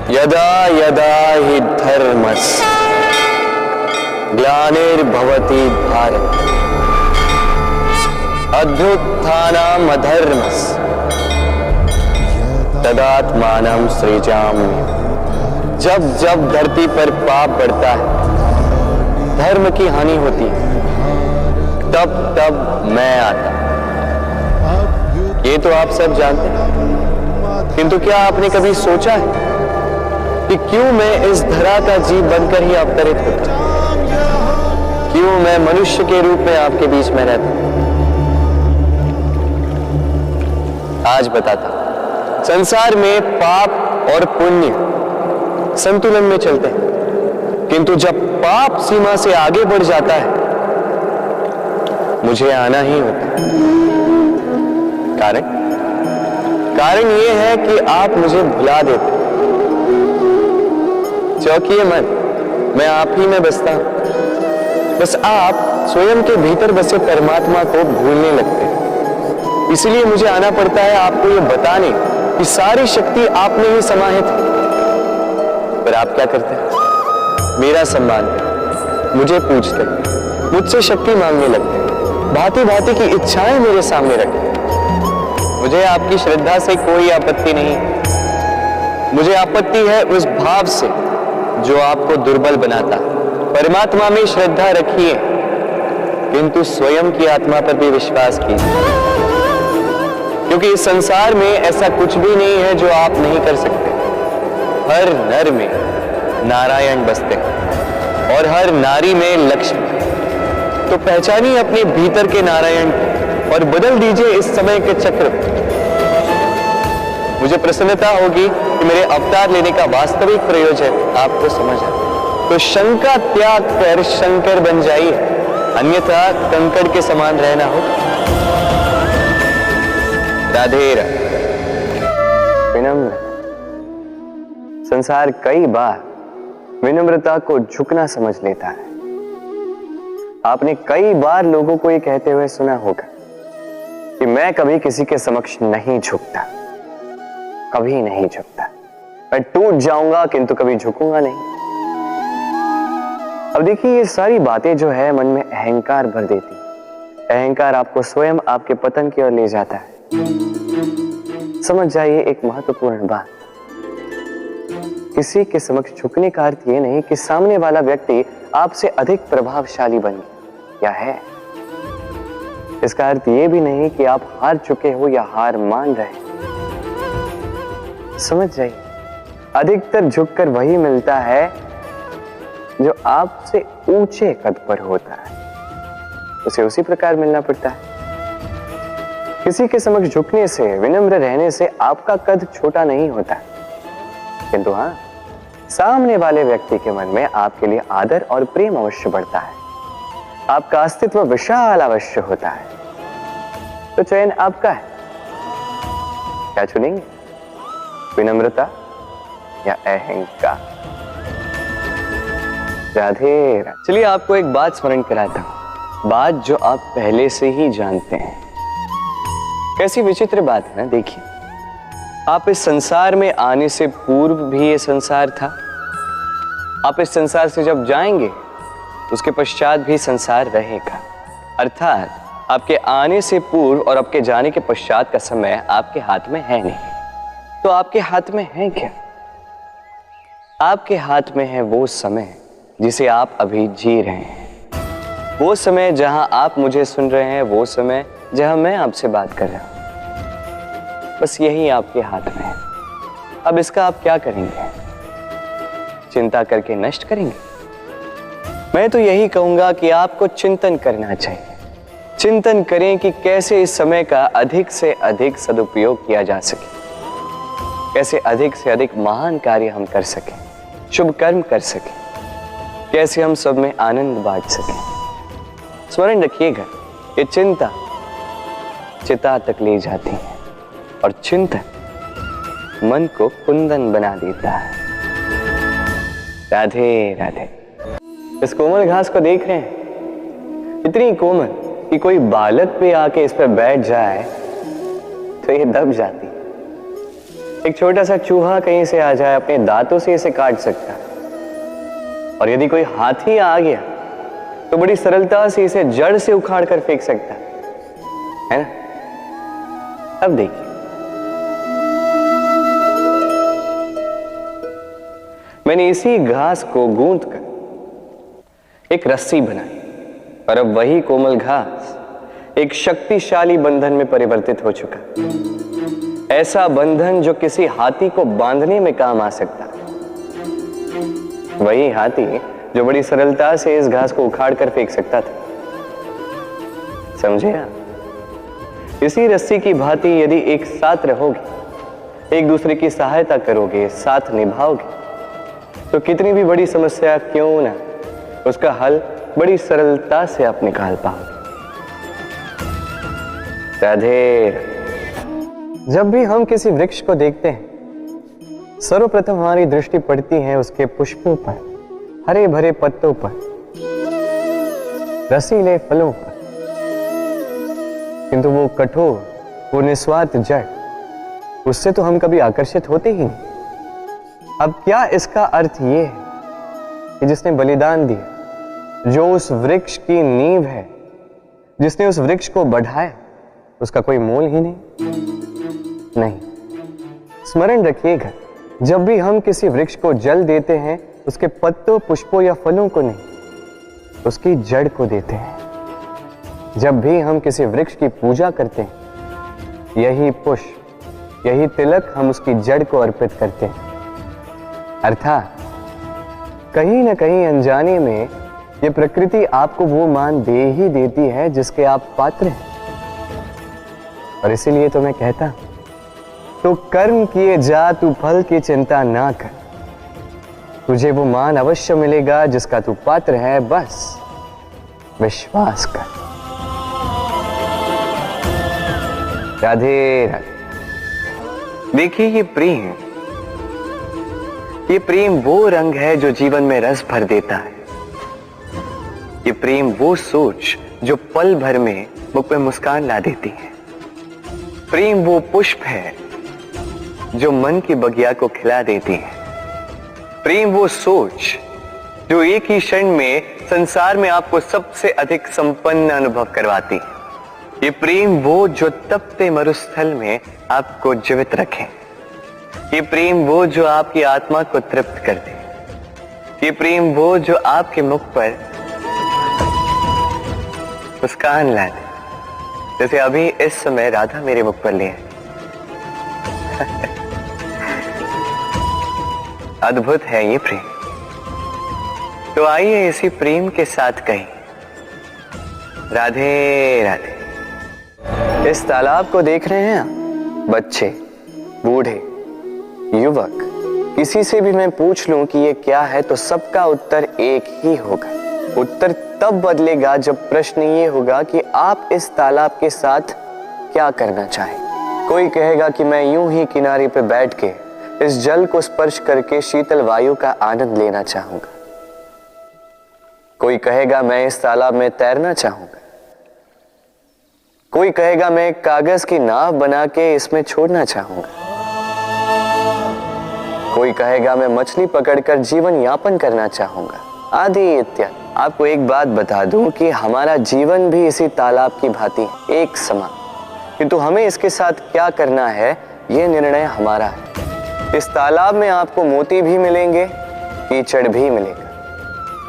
यदा यदा हि धर्मस्य ग्लानिर्भवति भारत अभ्युत्थानम् अधर्मस्य तदात्मानं सृजाम्यहम्। जब जब धरती पर पाप बढ़ता है, धर्म की हानि होती है, तब तब मैं आता। ये तो आप सब जानते हैं, किंतु क्या आपने कभी सोचा है कि क्यों मैं इस धरा का जीव बनकर ही अवतरित होता हूं? क्यों मैं मनुष्य के रूप में आपके बीच में रहता हूं? आज बताता हूं। संसार में पाप और पुण्य संतुलन में चलते हैं, किंतु जब पाप सीमा से आगे बढ़ जाता है, मुझे आना ही होता है। कारण यह है कि आप मुझे भुला देते। चौंकिए मत, मैं आप ही में बसता हूं। बस आप स्वयं के भीतर बसे परमात्मा को भूलने लगते हैं। इसलिए मुझे आना पड़ता है आपको यह बताने कि सारी शक्ति आप में ही समाहित है। पर आप क्या करते हैं? मेरा सम्मान करते, मुझे पूछते, मुझसे शक्ति मांगने लगते, भांति भांति की इच्छाएं मेरे सामने रखते। मुझे आपकी श्रद्धा से कोई आपत्ति नहीं, मुझे आपत्ति है उस भाव से जो आपको दुर्बल बनाता है। परमात्मा में श्रद्धा रखिए, किंतु स्वयं की आत्मा पर भी विश्वास कीजिए, क्योंकि इस संसार में ऐसा कुछ भी नहीं है जो आप नहीं कर सकते। हर नर में नारायण बसते हैं और हर नारी में लक्ष्मी। तो पहचानिए अपने भीतर के नारायण को और बदल दीजिए इस समय के चक्र। मुझे प्रसन्नता होगी कि मेरे अवतार लेने का वास्तविक प्रयोजन आपको समझ आए। तो शंका त्याग कर शंकर बन जाइए, अन्यथा कंकड़ के समान रहना हो। राधे राधे। विनम्र। संसार कई बार विनम्रता को झुकना समझ लेता है। आपने कई बार लोगों को ये कहते हुए सुना होगा कि मैं कभी किसी के समक्ष नहीं झुकता, कभी नहीं झुकता। मैं टूट जाऊंगा किंतु कभी झुकूंगा नहीं। अब देखिए, ये सारी बातें जो है मन में अहंकार भर देती। अहंकार आपको स्वयं आपके पतन की ओर ले जाता है। समझ जाइए एक महत्वपूर्ण बात, किसी के समक्ष झुकने का अर्थ ये नहीं कि सामने वाला व्यक्ति आपसे अधिक प्रभावशाली बन गया या है। इसका अर्थ ये भी नहीं कि आप हार चुके हो या हार मान रहे। समझ जाइए, अधिकतर झुककर वही मिलता है जो आपसे ऊंचे कद पर होता है, उसे उसी प्रकार मिलना पड़ता है। किसी के समक्ष झुकने से, विनम्र रहने से आपका कद छोटा नहीं होता, किंतु हाँ, सामने वाले व्यक्ति के मन में आपके लिए आदर और प्रेम अवश्य बढ़ता है। आपका अस्तित्व विशाल अवश्य होता है। तो चयन आपका है, क्या चुनेंगे? विनम्रता या अहंकार? राधे राधे। चलिए आपको एक बात स्मरण कराता हूं, बात जो आप पहले से ही जानते हैं। कैसी विचित्र बात है ना। देखिए, आप इस संसार में आने से पूर्व भी ये संसार था। आप इस संसार से जब जाएंगे उसके पश्चात भी संसार रहेगा। अर्थात आपके आने से पूर्व और आपके जाने के पश्चात का समय आपके हाथ में है नहीं। तो आपके हाथ में है क्या? आपके हाथ में है वो समय जिसे आप अभी जी रहे हैं, वो समय जहां आप मुझे सुन रहे हैं, वो समय जहां मैं आपसे बात कर रहा हूं। बस यही आपके हाथ में है। अब इसका आप क्या करेंगे? चिंता करके नष्ट करेंगे? मैं तो यही कहूंगा कि आपको चिंतन करना चाहिए। चिंतन करें कि कैसे इस समय का अधिक से अधिक सदुपयोग किया जा सके, कैसे अधिक से अधिक महान कार्य हम कर सकें, शुभ कर्म कर सकें, कैसे हम सब में आनंद बांट सकें। स्मरण रखिएगा, ये चिंता चिता तक ले जाती है और चिंतन मन को कुंदन बना देता है। राधे राधे। इस कोमल घास को देख रहे हैं, इतनी कोमल कि कोई बालक पे आके इस पर बैठ जाए तो ये दब जाती है। एक छोटा सा चूहा कहीं से आ जाए, अपने दांतों से इसे काट सकता है, और यदि कोई हाथी आ गया तो बड़ी सरलता से इसे जड़ से उखाड़ कर फेंक सकता है ना? अब देखिए, मैंने इसी घास को गूंथ कर एक रस्सी बनाई, और अब वही कोमल घास एक शक्तिशाली बंधन में परिवर्तित हो चुका, ऐसा बंधन जो किसी हाथी को बांधने में काम आ सकता। वही हाथी जो बड़ी सरलता से इस घास को उखाड़ कर फेंक सकता था। समझे आप? इसी रस्सी की भांति यदि एक साथ रहोगे, एक दूसरे की सहायता करोगे, साथ निभाओगे, तो कितनी भी बड़ी समस्या क्यों ना, उसका हल बड़ी सरलता से आप निकाल पाओगे। राधे। जब भी हम किसी वृक्ष को देखते हैं, सर्वप्रथम हमारी दृष्टि पड़ती है उसके पुष्पों पर, हरे भरे पत्तों पर, रसीले फलों पर, किंतु वो कठोर, वो निस्वार्थ जड़, उससे तो हम कभी आकर्षित होते ही नहीं। अब क्या इसका अर्थ ये है कि जिसने बलिदान दिया, जो उस वृक्ष की नींव है, जिसने उस वृक्ष को बढ़ाया, उसका कोई मोल ही नहीं। स्मरण रखिएगा, जब भी हम किसी वृक्ष को जल देते हैं, उसके पत्तों, पुष्पों या फलों को नहीं, उसकी जड़ को देते हैं। जब भी हम किसी वृक्ष की पूजा करते हैं, यही पुष्प, यही तिलक हम उसकी जड़ को अर्पित करते हैं। अर्थात कहीं ना कहीं अनजाने में ये प्रकृति आपको वो मान दे ही देती है जिसके आप पात्र हैं। और इसीलिए तो मैं कहता, तो कर्म किए जा, तू फल की चिंता ना कर, तुझे वो मान अवश्य मिलेगा जिसका तू पात्र है, बस विश्वास कर। राधे राधे। देखिए, ये प्रेम वो रंग है जो जीवन में रस भर देता है। ये प्रेम वो सोच जो पल भर में मुख पे मुस्कान ला देती है। प्रेम वो पुष्प है जो मन की बगिया को खिला देती है। प्रेम वो सोच जो एक ही क्षण में संसार में आपको सबसे अधिक संपन्न अनुभव करवाती है। ये प्रेम वो जो तपते मरुस्थल में आपको जीवित रखे। ये प्रेम वो जो आपकी आत्मा को तृप्त कर दे। ये प्रेम वो जो आपके मुख पर मुस्कान ला दे, जैसे अभी इस समय राधा मेरे मुख पर लिए। अद्भुत है ये प्रेम। तो आइए इसी प्रेम के साथ कहें, राधे राधे। इस तालाब को देख रहे हैं आप? बच्चे, बूढ़े, युवक, किसी से भी मैं पूछ लूं कि ये क्या है, तो सबका उत्तर एक ही होगा। उत्तर तब बदलेगा जब प्रश्न ये होगा कि आप इस तालाब के साथ क्या करना चाहें। कोई कहेगा कि मैं यूं ही किनारे पे बैठ के इस जल को स्पर्श करके शीतल वायु का आनंद लेना चाहूंगा। कोई कहेगा मैं इस तालाब में तैरना चाहूंगा। कोई कहेगा मैं एक कागज की नाव बना के इसमें छोड़ना चाहूंगा। कोई कहेगा मैं मछली पकड़कर जीवन यापन करना चाहूंगा, आदि इत्यादि। आपको एक बात बता दूं कि हमारा जीवन भी इसी तालाब की भांति है, एक समान। किंतु हमें इसके साथ क्या करना है, यह निर्णय हमारा है। इस तालाब में आपको मोती भी मिलेंगे, कीचड़ भी मिलेगा।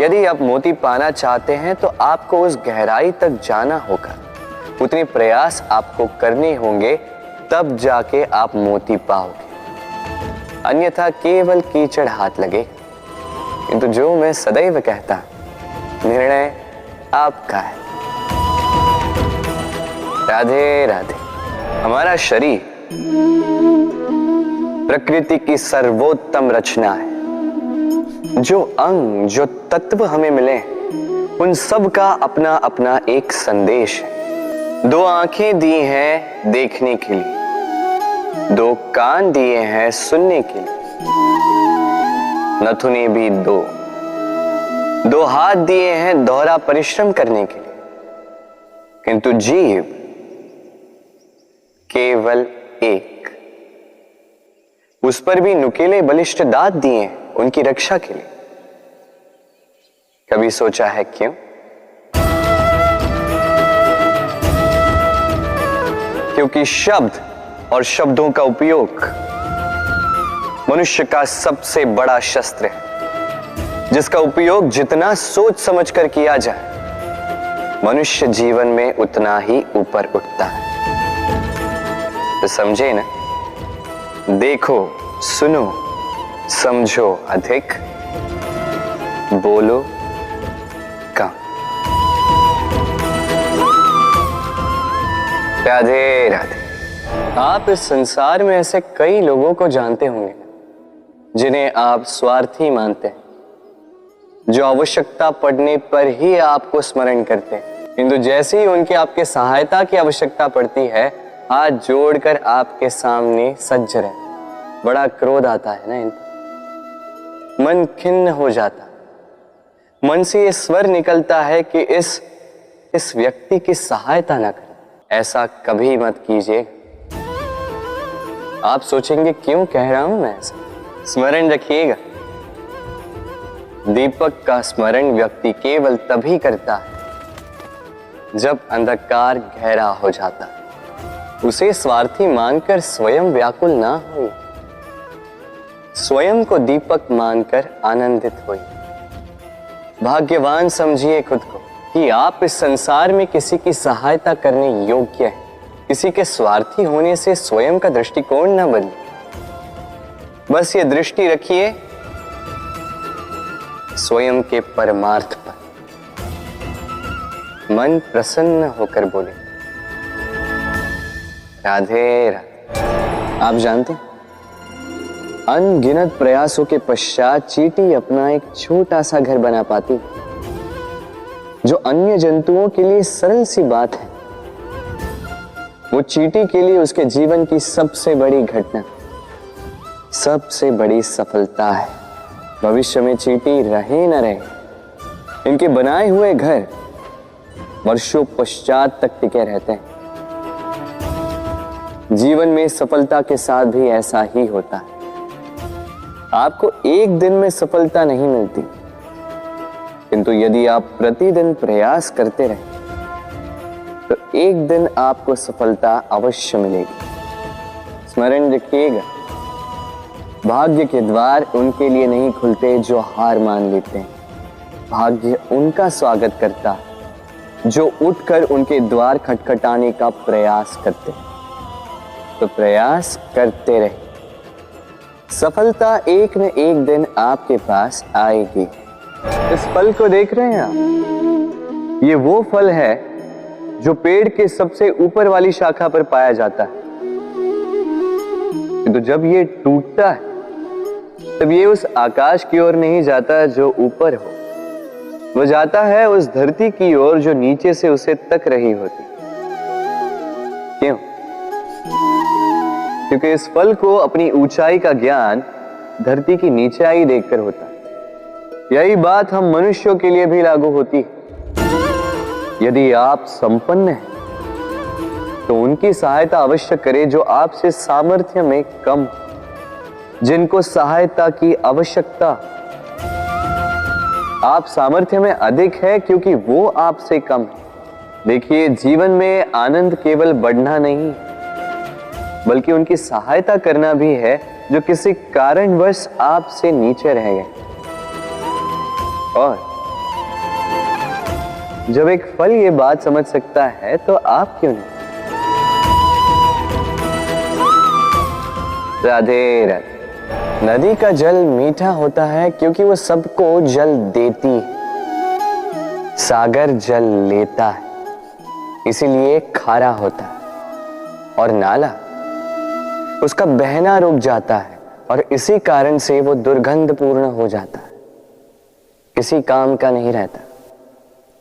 यदि आप मोती पाना चाहते हैं तो आपको उस गहराई तक जाना होगा, उतने प्रयास आपको करने होंगे, तब जाके आप मोती पाओगे। अन्यथा केवल कीचड़ हाथ लगे। किंतु जो मैं सदैव कहता, निर्णय आपका है। राधे राधे। हमारा शरीर प्रकृति की सर्वोत्तम रचना है। जो अंग, जो तत्व हमें मिले, उन सब का अपना अपना एक संदेश है। दो आंखें दी हैं देखने के लिए, दो कान दिए हैं सुनने के लिए, नथुने भी दो हाथ दिए हैं दोहरा परिश्रम करने के लिए, किंतु जीव केवल एक। उस पर भी नुकीले बलिष्ठ दांत दिए हैं उनकी रक्षा के लिए। कभी सोचा है क्यों? क्योंकि शब्द और शब्दों का उपयोग मनुष्य का सबसे बड़ा शस्त्र है, जिसका उपयोग जितना सोच समझकर किया जाए मनुष्य जीवन में उतना ही ऊपर उठता है। तो समझे ना, देखो सुनो समझो अधिक, बोलो कम। राधे राधे। आप इस संसार में ऐसे कई लोगों को जानते होंगे जिन्हें आप स्वार्थी मानते हैं, जो आवश्यकता पड़ने पर ही आपको स्मरण करते हैं, किंतु जैसे ही उनकी आपके सहायता की आवश्यकता पड़ती है हाथ जोड़कर आपके सामने सज्ज रहते। बड़ा क्रोध आता है ना इन पर, मन खिन्न हो जाता है, मन से ये स्वर निकलता है कि इस व्यक्ति की सहायता ना करें। ऐसा कभी मत कीजिए। आप सोचेंगे क्यों कह रहा हूं मैं ऐसा? स्मरण रखिएगा, दीपक का स्मरण व्यक्ति केवल तभी करता है जब अंधकार गहरा हो जाता है। उसे स्वार्थी मानकर स्वयं व्याकुल ना हो, स्वयं को दीपक मानकर आनंदित होइए। भाग्यवान समझिए खुद को कि आप इस संसार में किसी की सहायता करने योग्य हैं। किसी के स्वार्थी होने से स्वयं का दृष्टिकोण न बदले। बस ये दृष्टि रखिए स्वयं के परमार्थ पर। मन प्रसन्न होकर बोले राधे राधे। आप जानते हैं, अनगिनत प्रयासों के पश्चात चींटी अपना एक छोटा सा घर बना पाती, जो अन्य जंतुओं के लिए सरल सी बात है। वो चींटी के लिए उसके जीवन की सबसे बड़ी घटना, सबसे बड़ी सफलता है। भविष्य में चींटी रहे न रहे, इनके बनाए हुए घर वर्षों पश्चात तक टिके रहते हैं। जीवन में सफलता के साथ भी ऐसा ही होता है। आपको एक दिन में सफलता नहीं मिलती, किंतु यदि आप प्रतिदिन प्रयास करते रहे तो एक दिन आपको सफलता अवश्य मिलेगी। स्मरण रखिएगा, भाग्य के द्वार उनके लिए नहीं खुलते जो हार मान लेते हैं। भाग्य उनका स्वागत करता है जो उठकर उनके द्वार खटखटाने का प्रयास करते हैं। तो प्रयास करते रहे, सफलता एक न एक दिन आपके पास आएगी। इस फल को देख रहे हैं आप? ये वो फल है जो पेड़ के सबसे ऊपर वाली शाखा पर पाया जाता है। तो जब ये टूटता है तब ये उस आकाश की ओर नहीं जाता जो ऊपर हो, वो जाता है उस धरती की ओर जो नीचे से उसे तक रही होती। क्यों? क्योंकि इस फल को अपनी ऊंचाई का ज्ञान धरती की नीचाई देखकर होता है। यही बात हम मनुष्यों के लिए भी लागू होती है। यदि आप संपन्न हैं तो उनकी सहायता अवश्य करें जो आपसे सामर्थ्य में कम, जिनको सहायता की आवश्यकता। आप सामर्थ्य में अधिक है क्योंकि वो आपसे कम है। देखिए, जीवन में आनंद केवल बढ़ना नहीं बल्कि उनकी सहायता करना भी है जो किसी कारणवश आपसे नीचे रह गए। और जब एक फल ये बात समझ सकता है तो आप क्यों नहीं? राधे राधे। नदी का जल मीठा होता है क्योंकि वो सबको जल देती है। सागर जल लेता है इसीलिए खारा होता है। और नाला उसका बहना रुक जाता है और इसी कारण से वो दुर्गंधपूर्ण हो जाता है, किसी काम का नहीं रहता।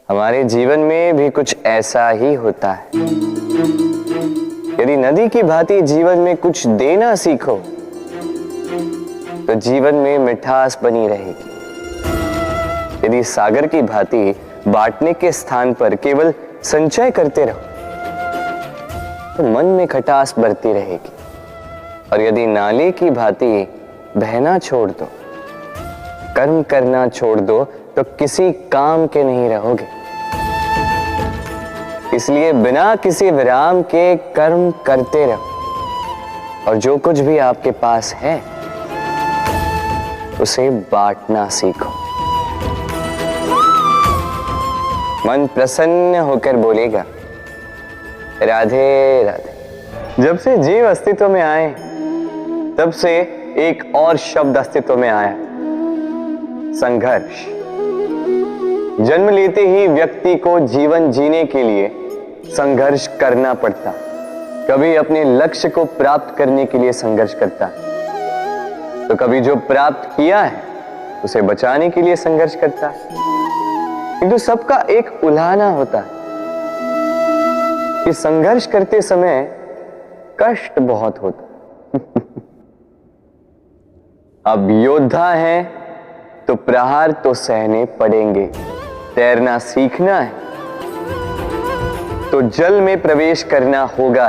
हमारे जीवन में भी कुछ ऐसा ही होता है। यदि नदी की भांति जीवन में कुछ देना सीखो तो जीवन में मिठास बनी रहेगी। यदि सागर की भांति बांटने के स्थान पर केवल संचय करते रहो तो मन में खटास बढ़ती रहेगी। और यदि नाले की भांति बहना छोड़ दो, कर्म करना छोड़ दो, तो किसी काम के नहीं रहोगे। इसलिए बिना किसी विराम के कर्म करते रहो, और जो कुछ भी आपके पास है उसे बांटना सीखो। मन प्रसन्न होकर बोलेगा, राधे राधे। जब से जीव अस्तित्व में आए, तब से एक और शब्द अस्तित्व में आया, संघर्ष। जन्म लेते ही व्यक्ति को जीवन जीने के लिए संघर्ष करना पड़ता। कभी अपने लक्ष्य को प्राप्त करने के लिए संघर्ष करता, तो कभी जो प्राप्त किया है उसे बचाने के लिए संघर्ष करता है। किंतु सबका एक उल्हाना होता है कि संघर्ष करते समय कष्ट बहुत होता। अब योद्धा है तो प्रहार तो सहने पड़ेंगे। तैरना सीखना है तो जल में प्रवेश करना होगा।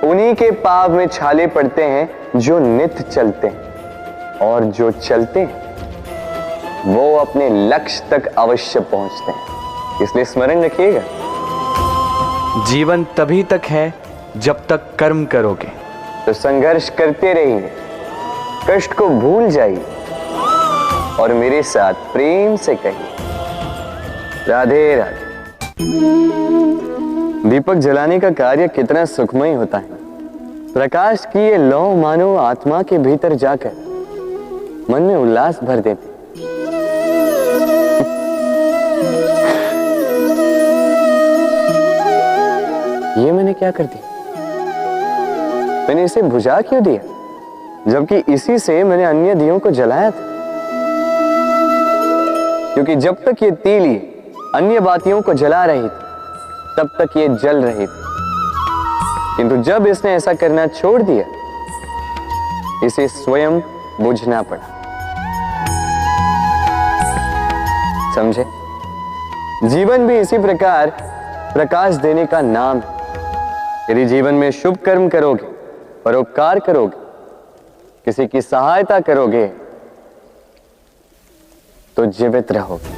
उन्हीं के पाव में छाले पड़ते हैं जो नित्य चलते हैं, और जो चलते हैं वो अपने लक्ष्य तक अवश्य पहुंचते हैं। इसलिए स्मरण रखिएगा, जीवन तभी तक है जब तक कर्म करोगे। तो संघर्ष करते रहिए, कष्ट को भूल जाइए और मेरे साथ प्रेम से कहिए, राधे राधे। दीपक जलाने का कार्य कितना सुखमय होता है। प्रकाश की ये लौ मानो आत्मा के भीतर जाकर मन में उल्लास भर देती। ये मैंने क्या कर दिया? मैंने इसे बुझा क्यों दिया, जबकि इसी से मैंने अन्य दियों को जलाया था। क्योंकि जब तक ये तीली अन्य बातियों को जला रही थी, तब तक ये जल रही थी। किंतु जब इसने ऐसा करना छोड़ दिया, इसे स्वयं बुझना पड़ा। समझे? जीवन भी इसी प्रकार प्रकाश देने का नाम है। यदि जीवन में शुभ कर्म करोगे, परोपकार करोगे, किसी की सहायता करोगे, तो जीवित रहोगे।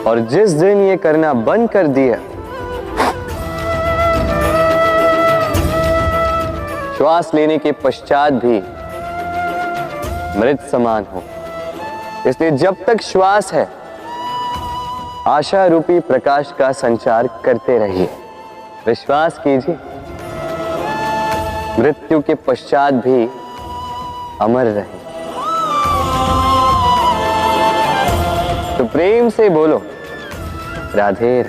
और जिस दिन ये करना बंद कर दिया, श्वास लेने के पश्चात भी मृत समान हो। इसलिए जब तक श्वास है, आशा रूपी प्रकाश का संचार करते रहिए। विश्वास कीजिए, मृत्यु के पश्चात भी अमर रहे। तो प्रेम से बोलो, राधे।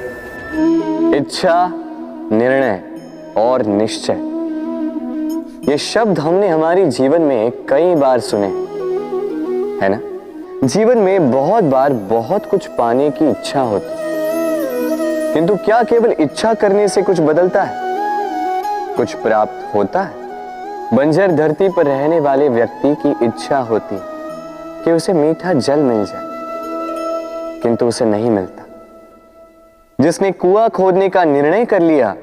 इच्छा, निर्णय और निश्चय, ये शब्द हमने हमारे जीवन में कई बार सुने, है ना? जीवन में बहुत बार बहुत कुछ पाने की इच्छा होती, किंतु क्या केवल इच्छा करने से कुछ बदलता है? कुछ प्राप्त होता है? बंजर धरती पर रहने वाले व्यक्ति की इच्छा होती कि उसे मीठा जल मिल जाए, किंतु उसे नहीं मिलता। जिसने कुआं खोदने का निर्णय कर लिया,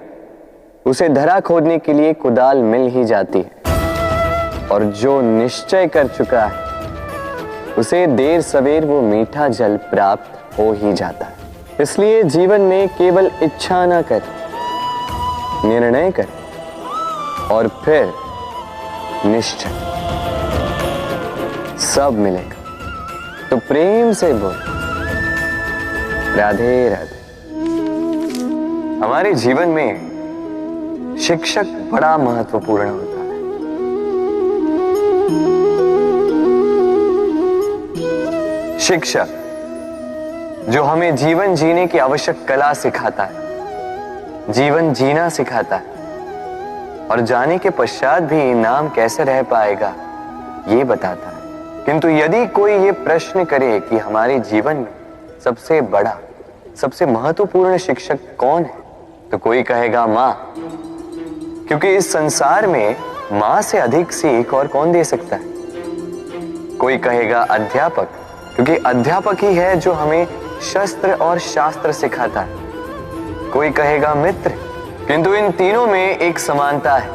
उसे धरा खोदने के लिए कुदाल मिल ही जाती है। और जो निश्चय कर चुका है, उसे देर सवेर वो मीठा जल प्राप्त हो ही जाता है। इसलिए जीवन में केवल इच्छा ना कर, निर्णय कर और फिर निश्चय, सब मिलेगा। तो प्रेम से बोल, राधे राधे। हमारे जीवन में शिक्षक बड़ा महत्वपूर्ण होता है। शिक्षक जो हमें जीवन जीने की आवश्यक कला सिखाता है, जीवन जीना सिखाता है, और जाने के पश्चात भी नाम कैसे रह पाएगा ये बताता है। किंतु यदि कोई ये प्रश्न करे कि हमारे जीवन में सबसे बड़ा, सबसे महत्वपूर्ण शिक्षक कौन है, तो कोई कहेगा मां, क्योंकि इस संसार में मां से अधिक सीख और कौन दे सकता है। कोई कहेगा अध्यापक, क्योंकि अध्यापक ही है जो हमें शस्त्र और शास्त्र सिखाता है। कोई कहेगा मित्र, किंतु इन तीनों में एक समानता है,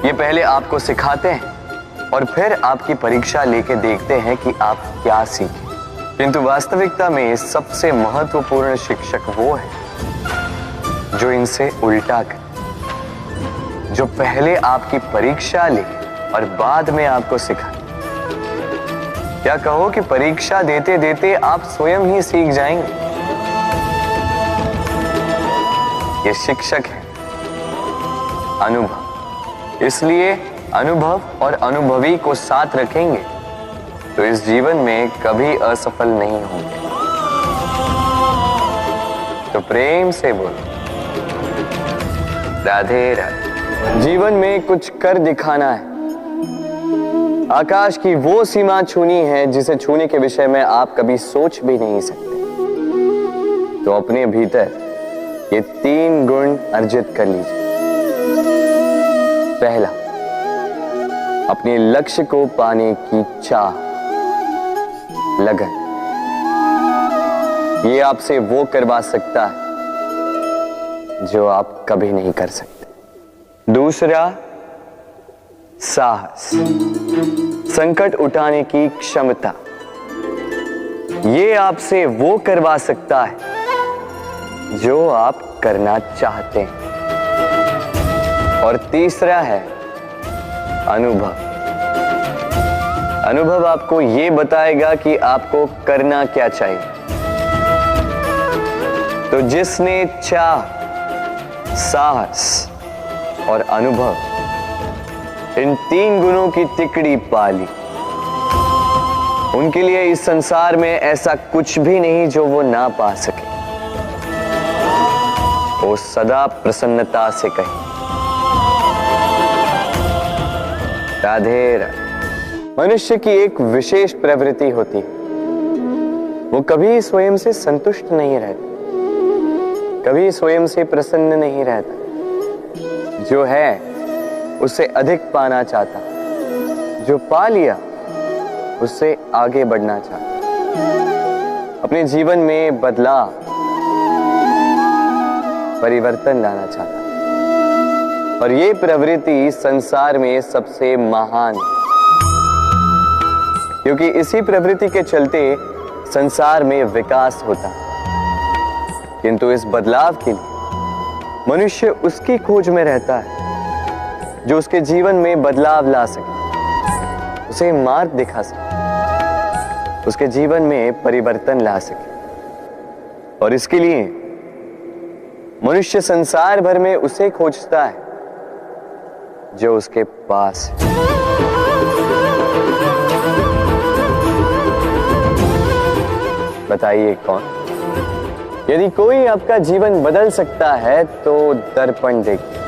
ये पहले आपको सिखाते हैं और फिर आपकी परीक्षा लेके देखते हैं कि आप क्या सीखे। किंतु वास्तविकता में सबसे महत्वपूर्ण शिक्षक वो है जो इनसे उल्टा करे, जो पहले आपकी परीक्षा ले और बाद में आपको सिखाए। क्या कहो कि परीक्षा देते देते आप स्वयं ही सीख जाएंगे। ये शिक्षक है अनुभव। इसलिए अनुभव और अनुभवी को साथ रखेंगे तो इस जीवन में कभी असफल नहीं होंगे। तो प्रेम से बोलो राधे राधे। जीवन में कुछ कर दिखाना है। आकाश की वो सीमा छूनी है जिसे छूने के विषय में आप कभी सोच भी नहीं सकते। तो अपने भीतर ये 3 गुण अर्जित कर लीजिए। पहला, अपने लक्ष्य को पाने की चाह, लगन। ये आपसे वो करवा सकता है जो आप कभी नहीं कर सकते। दूसरा, साहस, संकट उठाने की क्षमता। ये आपसे वो करवा सकता है जो आप करना चाहते हैं। और तीसरा है अनुभव। अनुभव आपको ये बताएगा कि आपको करना क्या चाहिए। तो जिसने चाह, साहस और अनुभव, इन 3 गुणों की तिकड़ी पाली, उनके लिए इस संसार में ऐसा कुछ भी नहीं जो वो ना पा सके। वो सदा प्रसन्नता से कहे राधे राधे। मनुष्य की एक विशेष प्रवृत्ति होती है, वो कभी स्वयं से संतुष्ट नहीं रहता, कभी स्वयं से प्रसन्न नहीं रहता। जो है उससे अधिक पाना चाहता, जो पा लिया उससे आगे बढ़ना चाहता, अपने जीवन में बदलाव, परिवर्तन लाना चाहता। और ये प्रवृत्ति संसार में सबसे महान है, क्योंकि इसी प्रवृत्ति के चलते संसार में विकास होता है। किंतु इस बदलाव के लिए मनुष्य उसकी खोज में रहता है जो उसके जीवन में बदलाव ला सके, उसे मार्ग दिखा सके, उसके जीवन में परिवर्तन ला सके। और इसके लिए मनुष्य संसार भर में उसे खोजता है जो उसके पास है। बताइए कौन? यदि कोई आपका जीवन बदल सकता है तो दर्पण देखिए।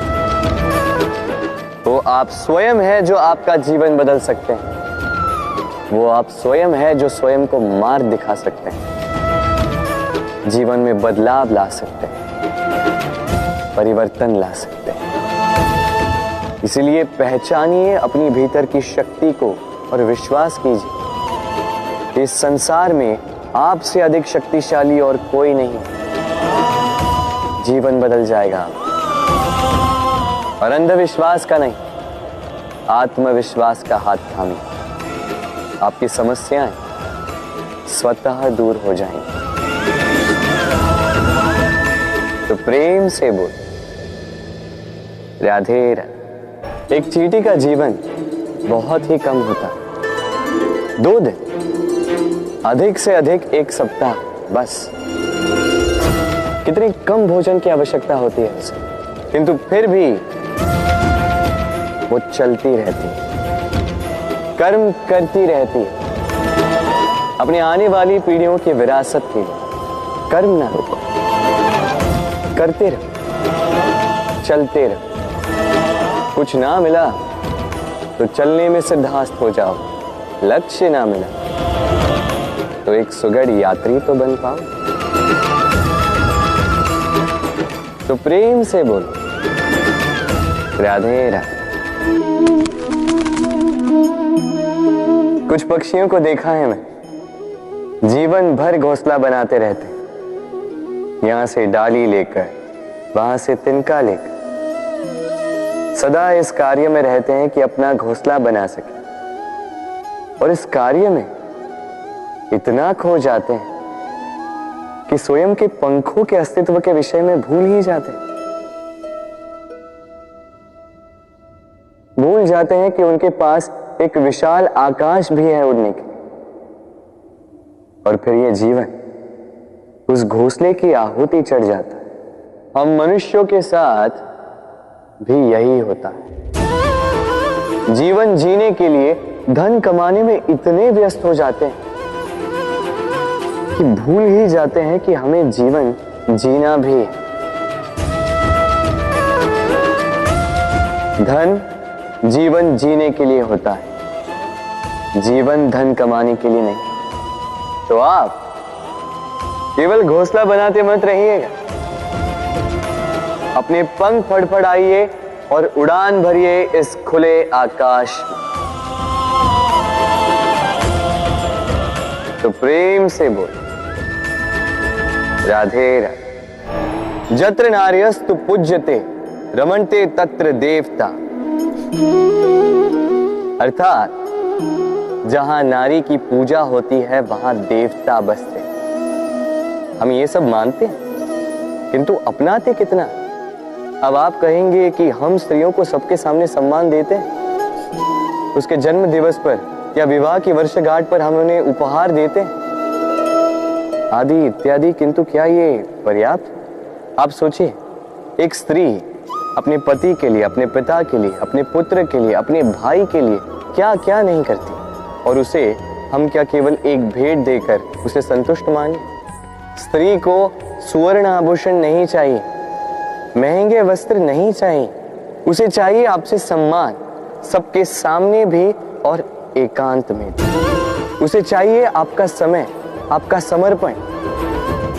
वो आप स्वयं है जो आपका जीवन बदल सकते हैं। वो आप स्वयं है जो स्वयं को मार्ग दिखा सकते हैं, जीवन में बदलाव ला सकते हैं, परिवर्तन ला सकते हैं। इसलिए पहचानिए अपनी भीतर की शक्ति को और विश्वास कीजिए, इस संसार में आपसे अधिक शक्तिशाली और कोई नहीं। जीवन बदल जाएगा। और अंधविश्वास का नहीं, आत्मविश्वास का हाथ थामिए। आपकी समस्याएं स्वतः दूर हो जाएंगी। तो प्रेम से बोल राधे राधे। एक चींटी का जीवन बहुत ही कम होता, 2 दिन, अधिक से अधिक 1 सप्ताह, बस। कितनी कम भोजन की आवश्यकता होती है उसे, किंतु फिर भी वो चलती रहती है, कर्म करती रहती है, अपनी आने वाली पीढ़ियों की विरासत के लिए। कर्म ना रोको, करते रहो, चलते रहो। कुछ ना मिला तो चलने में सिद्धहस्त हो जाओ, लक्ष्य ना मिला तो एक सुगढ़ यात्री तो बन पाओ। तो प्रेम से बोलो राधे राधे। कुछ पक्षियों को देखा है मैं, जीवन भर घोंसला बनाते रहते, यहां से डाली लेकर, वहां से तिनका लेकर, सदा इस कार्य में रहते हैं कि अपना घोंसला बना सके, और इस कार्य में इतना खो जाते हैं कि स्वयं के पंखों के अस्तित्व के विषय में भूल ही जाते हैं। भूल जाते हैं कि उनके पास एक विशाल आकाश भी है उड़ने के, और फिर यह जीवन उस घोंसले की आहुति चढ़ जाता है। हम मनुष्यों के साथ भी यही होता है। जीवन जीने के लिए धन कमाने में इतने व्यस्त हो जाते हैं कि भूल ही जाते हैं कि हमें जीवन जीना भी है। धन जीवन जीने के लिए होता है, जीवन धन कमाने के लिए नहीं। तो आप केवल घोंसला बनाते मत रहिएगा, अपने पंख फड़फड़ाइए और उड़ान भरिए इस खुले आकाश में। तो प्रेम से बोल, राधे राधे। जत्र नार्यस्तु पूज्यते रमन्ते तत्र देवता। अर्थात जहां नारी की पूजा होती है वहां देवता बसते। हम ये सब मानते हैं, किंतु अपनाते कितना? अब आप कहेंगे कि हम स्त्रियों को सबके सामने सम्मान देते हैं, उसके जन्म दिवस पर या विवाह की वर्षगांठ पर हम उन्हें उपहार देते हैं, आदि इत्यादि, किंतु क्या ये पर्याप्त? आप सोचिए, एक स्त्री अपने पति के लिए, अपने पिता के लिए, अपने पुत्र के लिए, अपने भाई के लिए क्या क्या नहीं करती, और उसे हम क्या केवल एक भेंट देकर उसे संतुष्ट माने? स्त्री को सुवर्ण आभूषण नहीं चाहिए, महंगे वस्त्र नहीं चाहिए, उसे चाहिए आपसे सम्मान, सबके सामने भी और एकांत में भी। उसे चाहिए आपका समय, आपका समर्पण,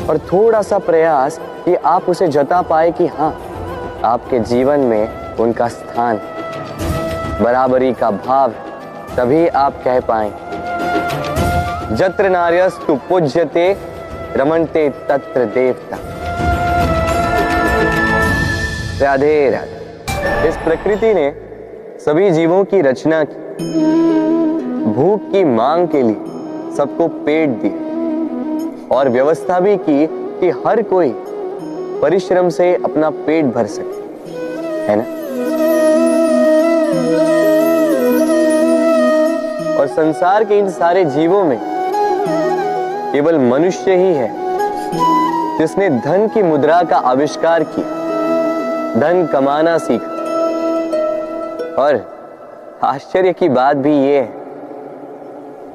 और थोड़ा सा प्रयास कि आप उसे जता पाए कि हाँ, आपके जीवन में उनका स्थान, बराबरी का भाव, तभी आप कह पाए जत्र नार्यस्तु पूज्यते रमन्ते तत्र देवता। राधे राधे। इस प्रकृति ने सभी जीवों की रचना की, भूख की मांग के लिए सबको पेट दिया, और व्यवस्था भी की कि हर कोई परिश्रम से अपना पेट भर सके, है ना? और संसार के इन सारे जीवों में केवल मनुष्य ही है जिसने धन की मुद्रा का आविष्कार किया, धन कमाना सीखा। और आश्चर्य की बात भी यह है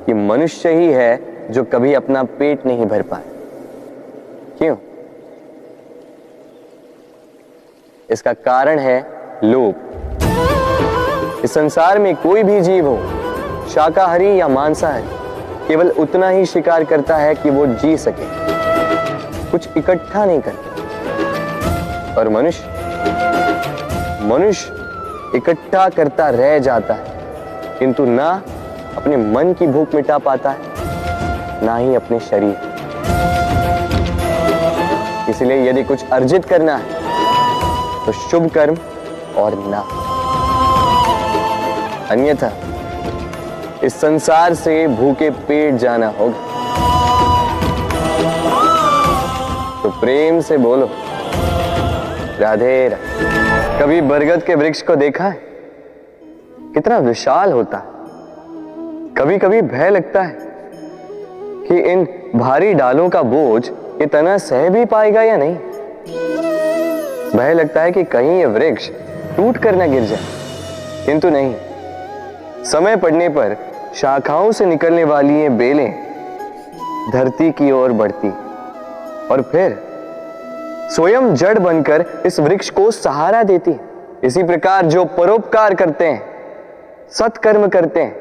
कि मनुष्य ही है जो कभी अपना पेट नहीं भर पाए। क्यों? इसका कारण है लोभ। इस संसार में कोई भी जीव हो, शाकाहारी या मांसाहारी, केवल उतना ही शिकार करता है कि वो जी सके, कुछ इकट्ठा नहीं करता। और मनुष्य इकट्ठा करता रह जाता है, किंतु ना अपने मन की भूख मिटा पाता है, ना ही अपने शरीर। इसलिए यदि कुछ अर्जित करना है तो शुभ कर्म और ना, अन्यथा इस संसार से भूखे पेट जाना होगा। तो प्रेम से बोलो, राधे राधे। कभी बरगद के वृक्ष को देखा है? कितना विशाल होता है। कभी कभी भय लगता है कि इन भारी डालों का बोझ ये तना सह भी पाएगा या नहीं। भय लगता है कि कहीं ये वृक्ष टूट कर न गिर जाए, किंतु नहीं। समय पड़ने पर शाखाओं से निकलने वाली ये बेलें धरती की ओर बढ़ती, और फिर स्वयं जड़ बनकर इस वृक्ष को सहारा देती। इसी प्रकार जो परोपकार करते हैं, सत्कर्म करते हैं,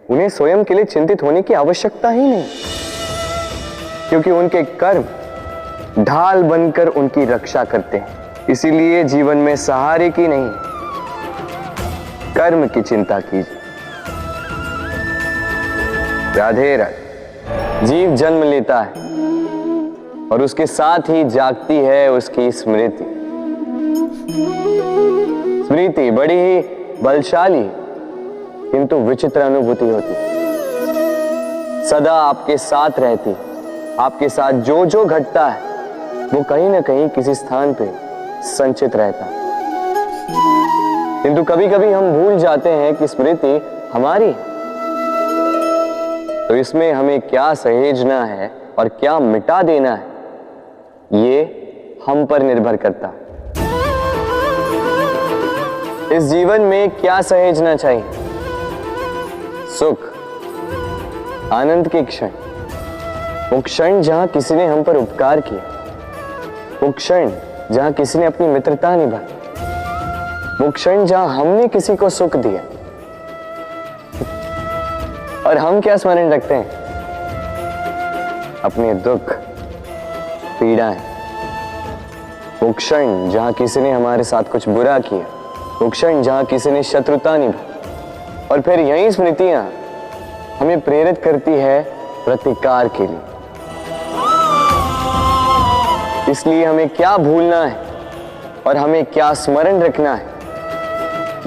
उन्हें स्वयं के लिए चिंतित होने की आवश्यकता ही नहीं, क्योंकि उनके कर्म ढाल बनकर उनकी रक्षा करते हैं। इसीलिए जीवन में सहारे की नहीं, कर्म की चिंता कीजिए। राधे राधे। जीव जन्म लेता है और उसके साथ ही जागती है उसकी स्मृति। स्मृति बड़ी ही बलशाली किंतु विचित्र अनुभूति होती, सदा आपके साथ रहती। आपके साथ जो जो घटता है वो कहीं ना कहीं किसी स्थान पे संचित रहता। किंतु कभी कभी हम भूल जाते हैं कि स्मृति हमारी है, तो इसमें हमें क्या सहेजना है और क्या मिटा देना है, ये हम पर निर्भर करता है। इस जीवन में क्या सहेजना चाहिए? सुख, आनंद के क्षण, वो क्षण जहां किसी ने हम पर उपकार किया, वो क्षण जहां किसी ने अपनी मित्रता निभाई, वो क्षण जहां हमने किसी को सुख दिया। और हम क्या स्मरण रखते हैं? अपने दुख, पीड़ाएं। वो क्षण जहां किसी ने हमारे साथ कुछ बुरा किया, वो क्षण जहां किसी ने शत्रुता निभाई। और फिर यही स्मृतियां हमें प्रेरित करती है प्रतिकार के लिए। इसलिए हमें क्या भूलना है और हमें क्या स्मरण रखना है,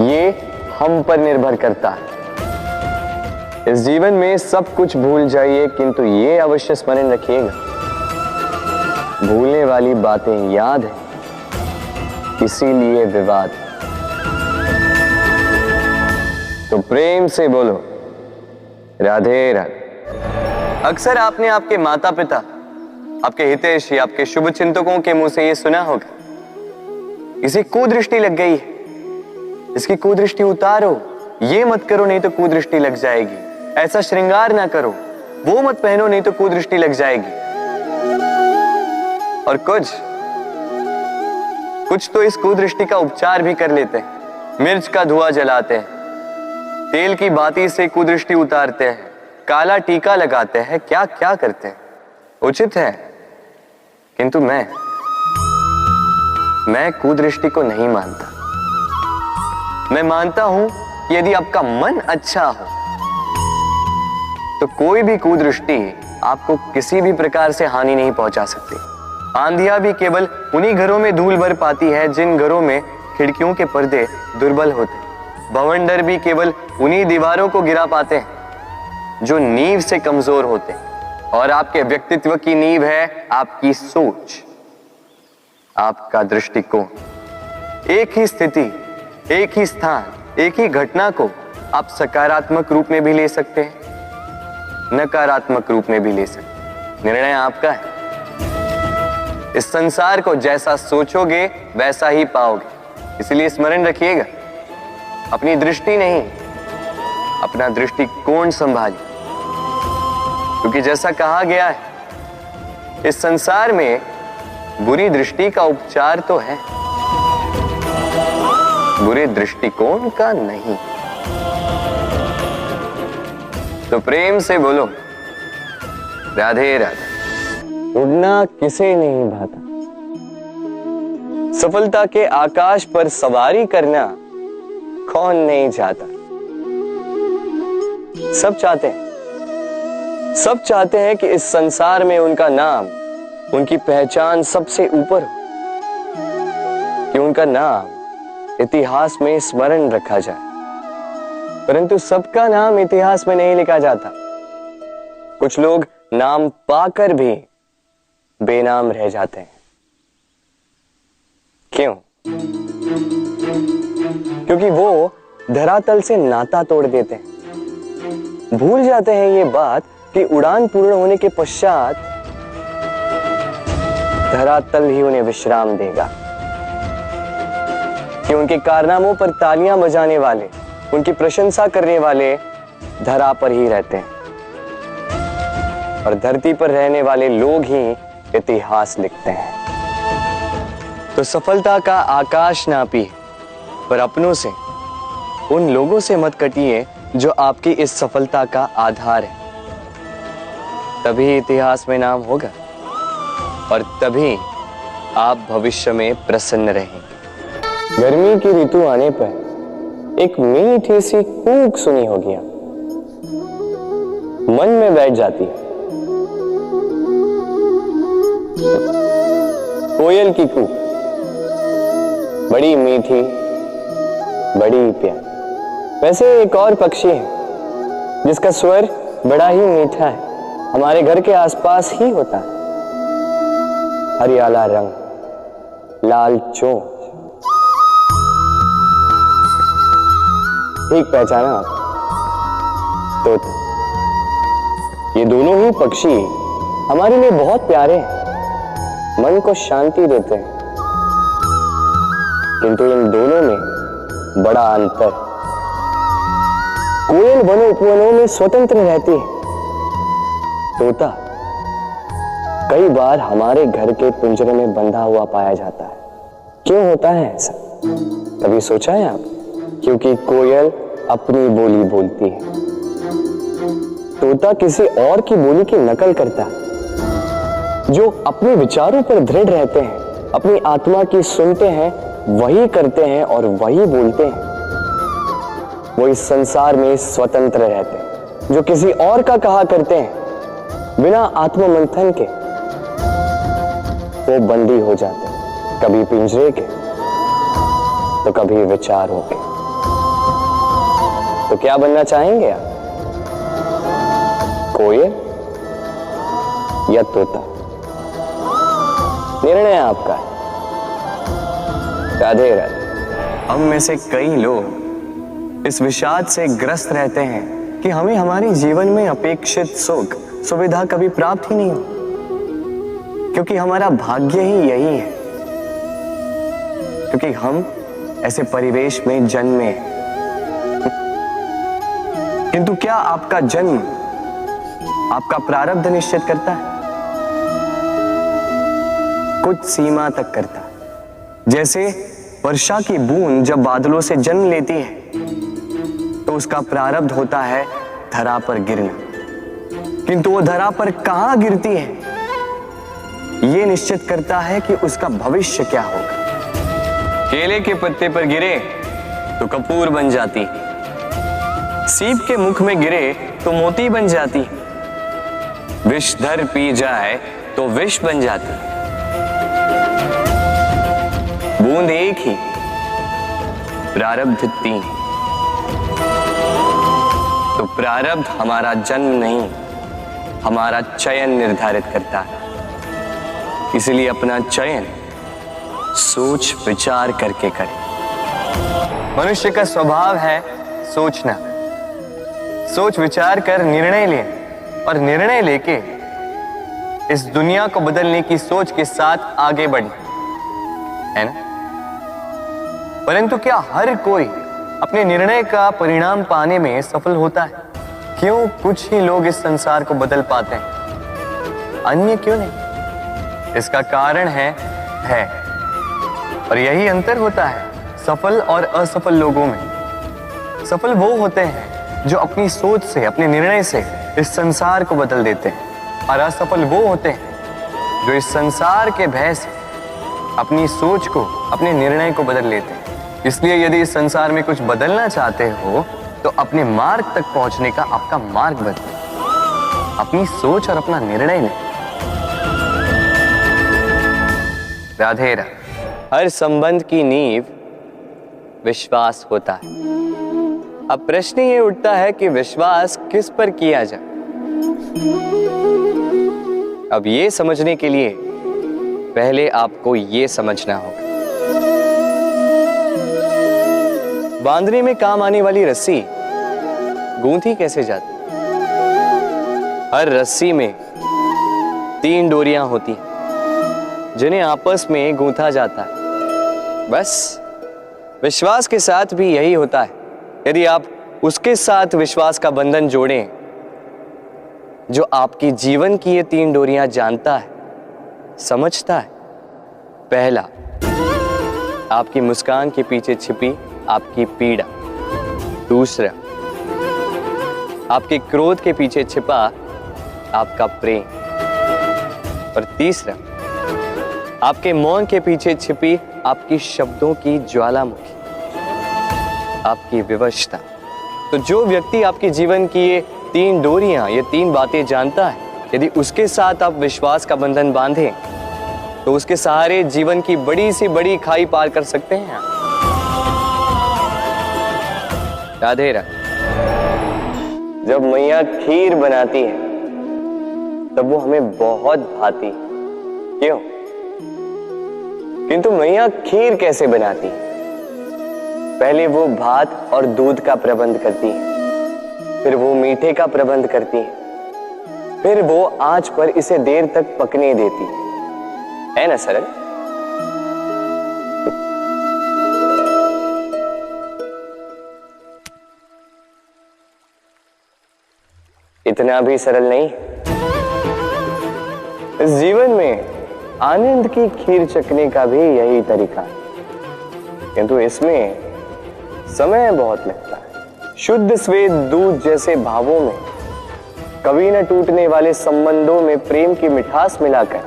ये हम पर निर्भर करता है। इस जीवन में सब कुछ भूल जाइए, किंतु ये अवश्य स्मरण रखिएगा, भूलने वाली बातें याद है, इसीलिए विवाद। तो प्रेम से बोलो राधे राधे। अक्सर आपने आपके माता पिता, आपके हितैषी, आपके शुभ चिंतकों के मुंह से ये सुना होगा, इसे कुदृष्टि लग गई है, इसकी कुदृष्टि उतारो, ये मत करो नहीं तो कुदृष्टि लग जाएगी, ऐसा श्रृंगार ना करो, वो मत पहनो नहीं तो कुदृष्टि लग जाएगी। और कुछ तो इस कुदृष्टि का उपचार भी कर लेते हैं, मिर्च का धुआं जलाते हैं, तेल की बाती से कुदृष्टि उतारते हैं, काला टीका लगाते हैं, क्या क्या करते हैं। उचित है, किंतु मैं कुदृष्टि को नहीं मानता। मैं मानता हूं कि यदि आपका मन अच्छा हो तो कोई भी कुदृष्टि आपको किसी भी प्रकार से हानि नहीं पहुंचा सकती। आंधियां भी केवल उन्हीं घरों में धूल भर पाती है जिन घरों में खिड़कियों के पर्दे दुर्बल होते। बवंडर भी केवल उन्हीं दीवारों को गिरा पाते हैं जो नींव से कमजोर होते हैं। और आपके व्यक्तित्व की नींव है आपकी सोच, आपका दृष्टिकोण। एक ही स्थिति, एक ही स्थान, एक ही घटना को आप सकारात्मक रूप में भी ले सकते हैं, नकारात्मक रूप में भी ले सकते हैं। निर्णय आपका है। इस संसार को जैसा सोचोगे वैसा ही पाओगे। इसलिए स्मरण रखिएगा, अपनी दृष्टि नहीं, अपना दृष्टिकोण संभालिए। क्योंकि जैसा कहा गया है, इस संसार में बुरी दृष्टि का उपचार तो है, बुरे दृष्टिकोण का नहीं। तो प्रेम से बोलो राधे राधे। उड़ना किसे नहीं भाता, सफलता के आकाश पर सवारी करना कौन नहीं चाहता। सब चाहते हैं कि इस संसार में उनका नाम, उनकी पहचान सबसे ऊपर हो, कि उनका नाम इतिहास में स्मरण रखा जाए। परंतु सबका नाम इतिहास में नहीं लिखा जाता। कुछ लोग नाम पाकर भी बेनाम रह जाते हैं। क्यों? क्योंकि वो धरातल से नाता तोड़ देते हैं। भूल जाते हैं ये बात कि उड़ान पूर्ण होने के पश्चात धरातल ही उन्हें विश्राम देगा, कि उनके कारनामों पर तालियां बजाने वाले, उनकी प्रशंसा करने वाले धरा पर ही रहते हैं, और धरती पर रहने वाले लोग ही इतिहास लिखते हैं। तो सफलता का आकाश नापिए, पर अपनों से, उन लोगों से मत कटिए जो आपकी इस सफलता का आधार है। तभी इतिहास में नाम होगा और तभी आप भविष्य में प्रसन्न रहेंगे। गर्मी की ऋतु आने पर एक मीठी सी कूक सुनी होगी, मन में बैठ जाती है। कोयल की कूक, बड़ी मीठी, बड़ी प्यारी। वैसे एक और पक्षी है जिसका स्वर बड़ा ही मीठा है, हमारे घर के आसपास ही होता है। हरियाला रंग, लाल चोंच। ठीक पहचाना आप, तोता। ये दोनों ही पक्षी हमारे लिए बहुत प्यारे हैं, मन को शांति देते हैं। किंतु इन दोनों में बड़ा अंतर। कोयल वनों उपवनों में स्वतंत्र रहती है, तोता कई बार हमारे घर के पिंजरे में बंधा हुआ पाया जाता है। क्यों होता है ऐसा, कभी सोचा है आप? क्योंकि कोयल अपनी बोली बोलती है, तोता किसी और की बोली की नकल करता है। जो अपने विचारों पर दृढ़ रहते हैं, अपनी आत्मा की सुनते हैं, वही करते हैं और वही बोलते हैं। वो इस संसार में स्वतंत्र रहते हैं। जो किसी और का कहा करते हैं बिना आत्ममंथन के, वो बंदी हो जाते हैं, कभी पिंजरे के तो कभी विचारों के। तो क्या बनना चाहेंगे आप, कोयल या तोता? निर्णय आपका है। राधे राधे। हम में से कई लोग इस विषाद से ग्रस्त रहते हैं कि हमें हमारे जीवन में अपेक्षित सुख सुविधा कभी प्राप्त ही नहीं हो, क्योंकि हमारा भाग्य ही यही है, क्योंकि हम ऐसे परिवेश में जन्मे। किंतु क्या आपका जन्म आपका प्रारब्ध निश्चित करता है? कुछ सीमा तक करता है। जैसे वर्षा की बूंद जब बादलों से जन्म लेती है तो उसका प्रारब्ध होता है धरा पर गिरना, किंतु वो धरा पर कहां गिरती है यह निश्चित करता है कि उसका भविष्य क्या होगा। केले के पत्ते पर गिरे तो कपूर बन जाती, सीप के मुख में गिरे तो मोती बन जाती, विषधर पी जाए तो विष बन जाती। बूंद एक ही, प्रारब्ध तीन। तो प्रारब्ध हमारा जन्म नहीं, हमारा चयन निर्धारित करता है। इसलिए अपना चयन सोच विचार करके करें। मनुष्य का स्वभाव है सोचना, सोच विचार कर निर्णय लें और निर्णय लेके इस दुनिया को बदलने की सोच के साथ आगे बढ़े, है ना? परंतु क्या हर कोई अपने निर्णय का परिणाम पाने में सफल होता है? क्यों कुछ ही लोग इस संसार को बदल पाते हैं, अन्य क्यों नहीं? इसका कारण है और यही अंतर होता है सफल और असफल लोगों में। सफल वो होते हैं जो अपनी सोच से, अपने निर्णय से इस संसार को बदल देते हैं, और असफल वो होते हैं जो इस संसार के भय से अपनी सोच को, अपने निर्णय को बदल लेते हैं। इसलिए यदि इस संसार में कुछ बदलना चाहते हो तो अपने मार्ग तक पहुंचने का आपका मार्ग बदलो, अपनी सोच और अपना निर्णय लें। राधे राधे। हर संबंध की नींव विश्वास होता है। अब प्रश्न ये उठता है कि विश्वास किस पर किया जाए। अब ये समझने के लिए पहले आपको ये समझना होगा, बांधने में काम आने वाली रस्सी गूंथी कैसे जाती? हर रस्सी में 3 डोरियां होती जिन्हें आपस में गूंथा जाता है। बस विश्वास के साथ भी यही होता है। यदि आप उसके साथ विश्वास का बंधन जोड़ें जो आपकी जीवन की ये 3 डोरियां जानता है, समझता है। पहला, आपकी मुस्कान के पीछे छिपी आपकी पीड़ा। दूसरा, आपके क्रोध के पीछे छिपा आपका प्रेम। और तीसरा, आपके मौन के पीछे छिपी आपकी शब्दों की ज्वालामुखी, आपकी विवशता। तो जो व्यक्ति आपके जीवन की ये 3 डोरियां, ये 3 बातें जानता है, यदि उसके साथ आप विश्वास का बंधन बांधें तो उसके सहारे जीवन की बड़ी से बड़ी खाई पार कर सकते हैं। राधे राधे। जब मैया खीर बनाती है तब वो हमें बहुत भाती है, क्यों? किंतु मैया खीर कैसे बनाती है? पहले वो भात और दूध का प्रबंध करती है, फिर वो मीठे का प्रबंध करती है, फिर वो आंच पर इसे देर तक पकने देती है ना सरल? इतना भी सरल नहीं। इस जीवन में आनंद की खीर चखने का भी यही तरीका है, किंतु इसमें समय बहुत लगता है। शुद्ध श्वेत दूध जैसे भावों में, कभी न टूटने वाले संबंधों में प्रेम की मिठास मिलाकर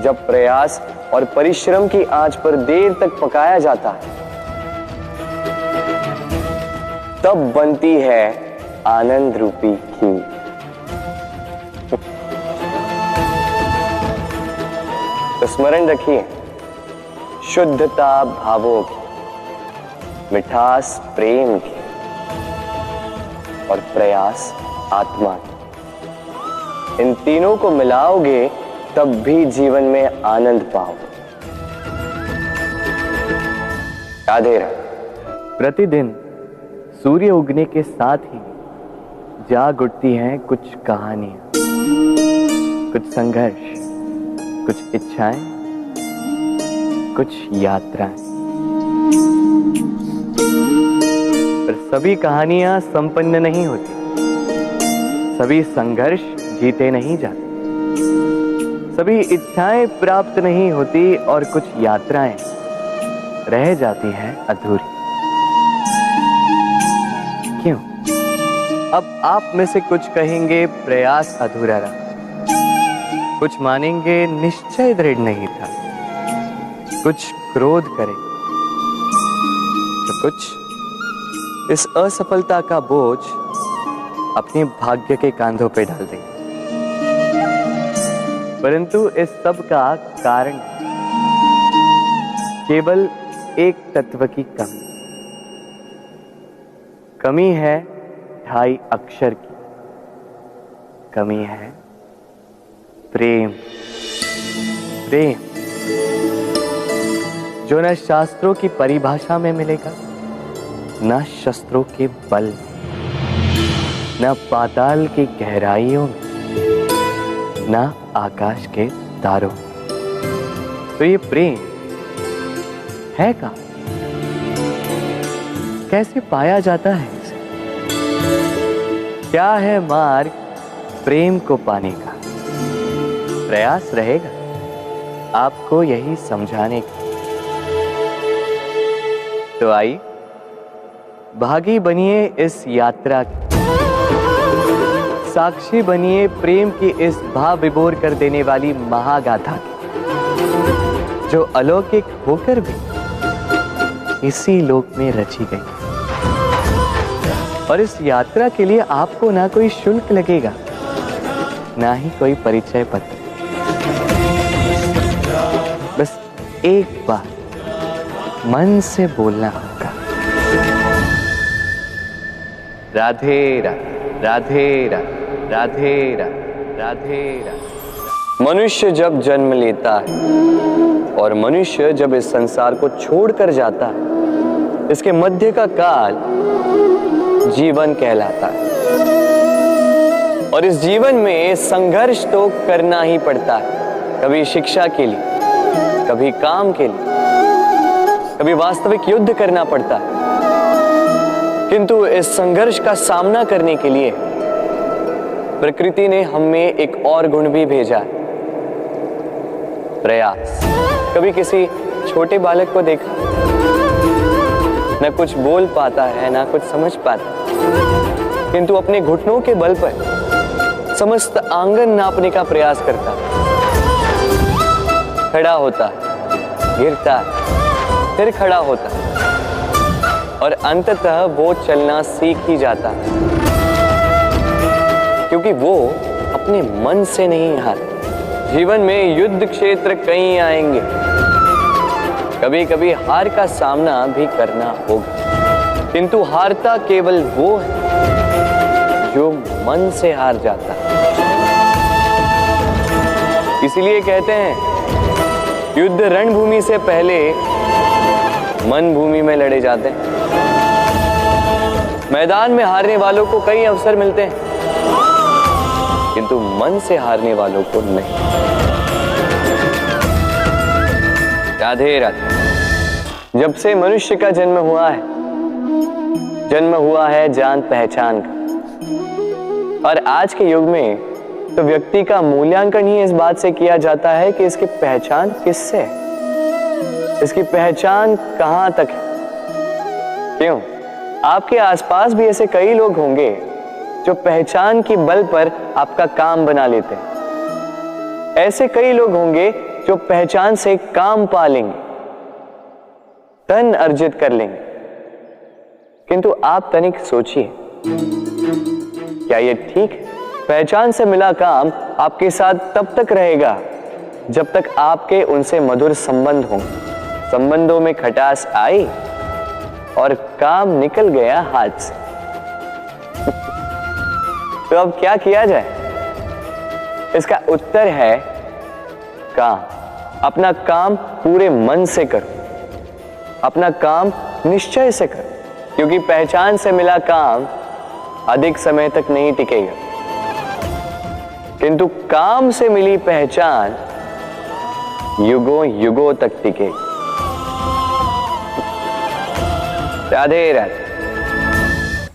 जब प्रयास और परिश्रम की आंच पर देर तक पकाया जाता है, तब बनती है आनंद रूपी खीर। तो स्मरण रखिए, शुद्धता भावों की, मिठास प्रेम की और प्रयास आत्मा की, इन तीनों को मिलाओगे तब भी जीवन में आनंद पाओगे। राधे राधे। प्रतिदिन सूर्य उगने के साथ ही जाग उठती हैं कुछ कहानियां, कुछ संघर्ष, कुछ इच्छाएं, कुछ यात्राएं। पर सभी कहानियां संपन्न नहीं होती, सभी संघर्ष जीते नहीं जाते, सभी इच्छाएं प्राप्त नहीं होती और कुछ यात्राएं रह जाती हैं अधूरी। क्यों? अब आप में से कुछ कहेंगे प्रयास अधूरा रहा, कुछ मानेंगे निश्चय दृढ़ नहीं था, कुछ क्रोध करेंगे, तो कुछ इस असफलता का बोझ अपने भाग्य के कांधों पे डाल देंगे। परंतु इस सब का कारण केवल एक तत्व की कमी है 2.5 अक्षर की कमी है, प्रेम। प्रेम जो न शास्त्रों की परिभाषा में मिलेगा, न शस्त्रों के बल, न पाताल की गहराइयों में, न आकाश के तारों। तो ये प्रेम है का? कैसे पाया जाता है इसे? क्या है मार्ग प्रेम को पाने का? प्रयास रहेगा आपको यही समझाने का। तो आई भागी बनिए इस यात्रा की, साक्षी बनिए प्रेम की इस भाव विभोर कर देने वाली महागाथा की, जो अलौकिक होकर भी इसी लोक में रची गई। और इस यात्रा के लिए आपको ना कोई शुल्क लगेगा, ना ही कोई परिचय पत्र। बस एक बार मन से बोलना होगा, राधे राधे राधे राधे राधे राधे राधे राधे। मनुष्य जब जन्म लेता है और मनुष्य जब इस संसार को छोड़कर जाता है, इसके मध्य का काल जीवन कहलाता है। और इस जीवन में संघर्ष तो करना ही पड़ता है, कभी शिक्षा के लिए, कभी काम के लिए, कभी वास्तविक युद्ध करना पड़ता है। किंतु इस संघर्ष का सामना करने के लिए प्रकृति ने हमें एक और गुण भी भेजा है, प्रयास। कभी किसी छोटे बालक को देखा, न कुछ बोल पाता है, ना कुछ समझ पाता, किंतु अपने घुटनों के बल पर समस्त आंगन नापने का प्रयास करता, खड़ा होता, गिरता, फिर खड़ा होता, और अंततः वो चलना सीख ही जाता, क्योंकि वो अपने मन से नहीं हारता। जीवन में युद्ध क्षेत्र कई आएंगे, कभी कभी हार का सामना भी करना होगा, किंतु हारता केवल वो है जो मन से हार जाता है। इसीलिए कहते हैं युद्ध रणभूमि से पहले मन भूमि में लड़े जाते हैं। मैदान में हारने वालों को कई अवसर मिलते हैं, किंतु मन से हारने वालों को नहीं। राधे राधे। जब से मनुष्य का जन्म हुआ है जान पहचान का। और आज के युग में तो व्यक्ति का मूल्यांकन ही इस बात से किया जाता है कि इसकी पहचान किससे है, इसकी पहचान कहां तक है। क्यों? आपके आसपास भी ऐसे कई लोग होंगे जो पहचान की बल पर आपका काम बना लेते हैं। ऐसे कई लोग होंगे जो पहचान से काम पा लेंगे, धन अर्जित कर लेंगे। किंतु आप तनिक सोचिए, क्या ये ठीक है? पहचान से मिला काम आपके साथ तब तक रहेगा जब तक आपके उनसे मधुर संबंध हों। संबंधों में खटास आई और काम निकल गया हाथ से। तो अब क्या किया जाए? इसका उत्तर है काम। अपना काम पूरे मन से करो, अपना काम निश्चय से करो, क्योंकि पहचान से मिला काम अधिक समय तक नहीं टिकेगा, किंतु काम से मिली पहचान युगों युगों तक टिकेगी। राधे राधे।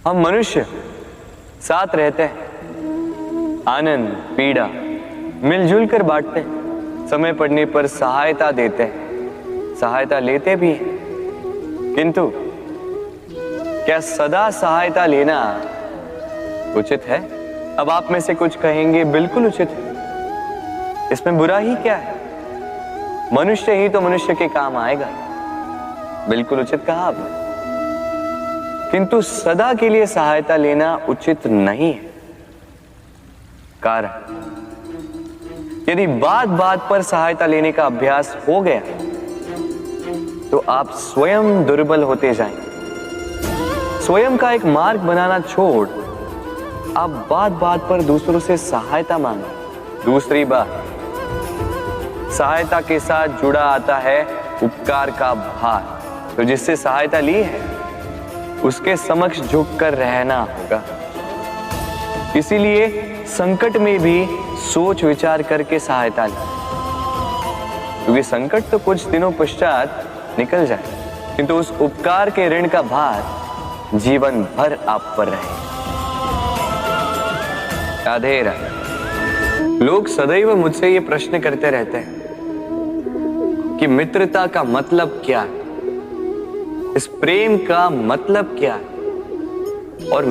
हम मनुष्य साथ रहते हैं, आनंद पीड़ा मिलजुल कर बांटते हैं, समय पड़ने पर सहायता देते हैं, सहायता लेते भी हैं। किंतु क्या सदा सहायता लेना उचित है? अब आप में से कुछ कहेंगे बिल्कुल उचित है, इसमें बुरा ही क्या है? मनुष्य ही तो मनुष्य के काम आएगा। बिल्कुल उचित कहा आपने, किंतु सदा के लिए सहायता लेना उचित नहीं है। कारण, यदि बात बात पर सहायता लेने का अभ्यास हो गया तो आप स्वयं दुर्बल होते जाएंगे। स्वयं का एक मार्ग बनाना छोड़ आप बात बात पर दूसरों से सहायता मांगो। दूसरी बात, सहायता के साथ जुड़ा आता है उपकार का भार। तो जिससे सहायता ली है उसके समक्ष झुककर रहना होगा। इसीलिए संकट में भी सोच विचार करके सहायता ली, क्योंकि संकट तो कुछ दिनों पश्चात निकल जाए, किंतु उस उपकार के ऋण का भार जीवन भर आप पर रहे। राधे राधे। लोग सदैव मुझसे ये प्रश्न करते रहते हैं कि मित्रता का मतलब क्या है, इस प्रेम का मतलब क्या है? और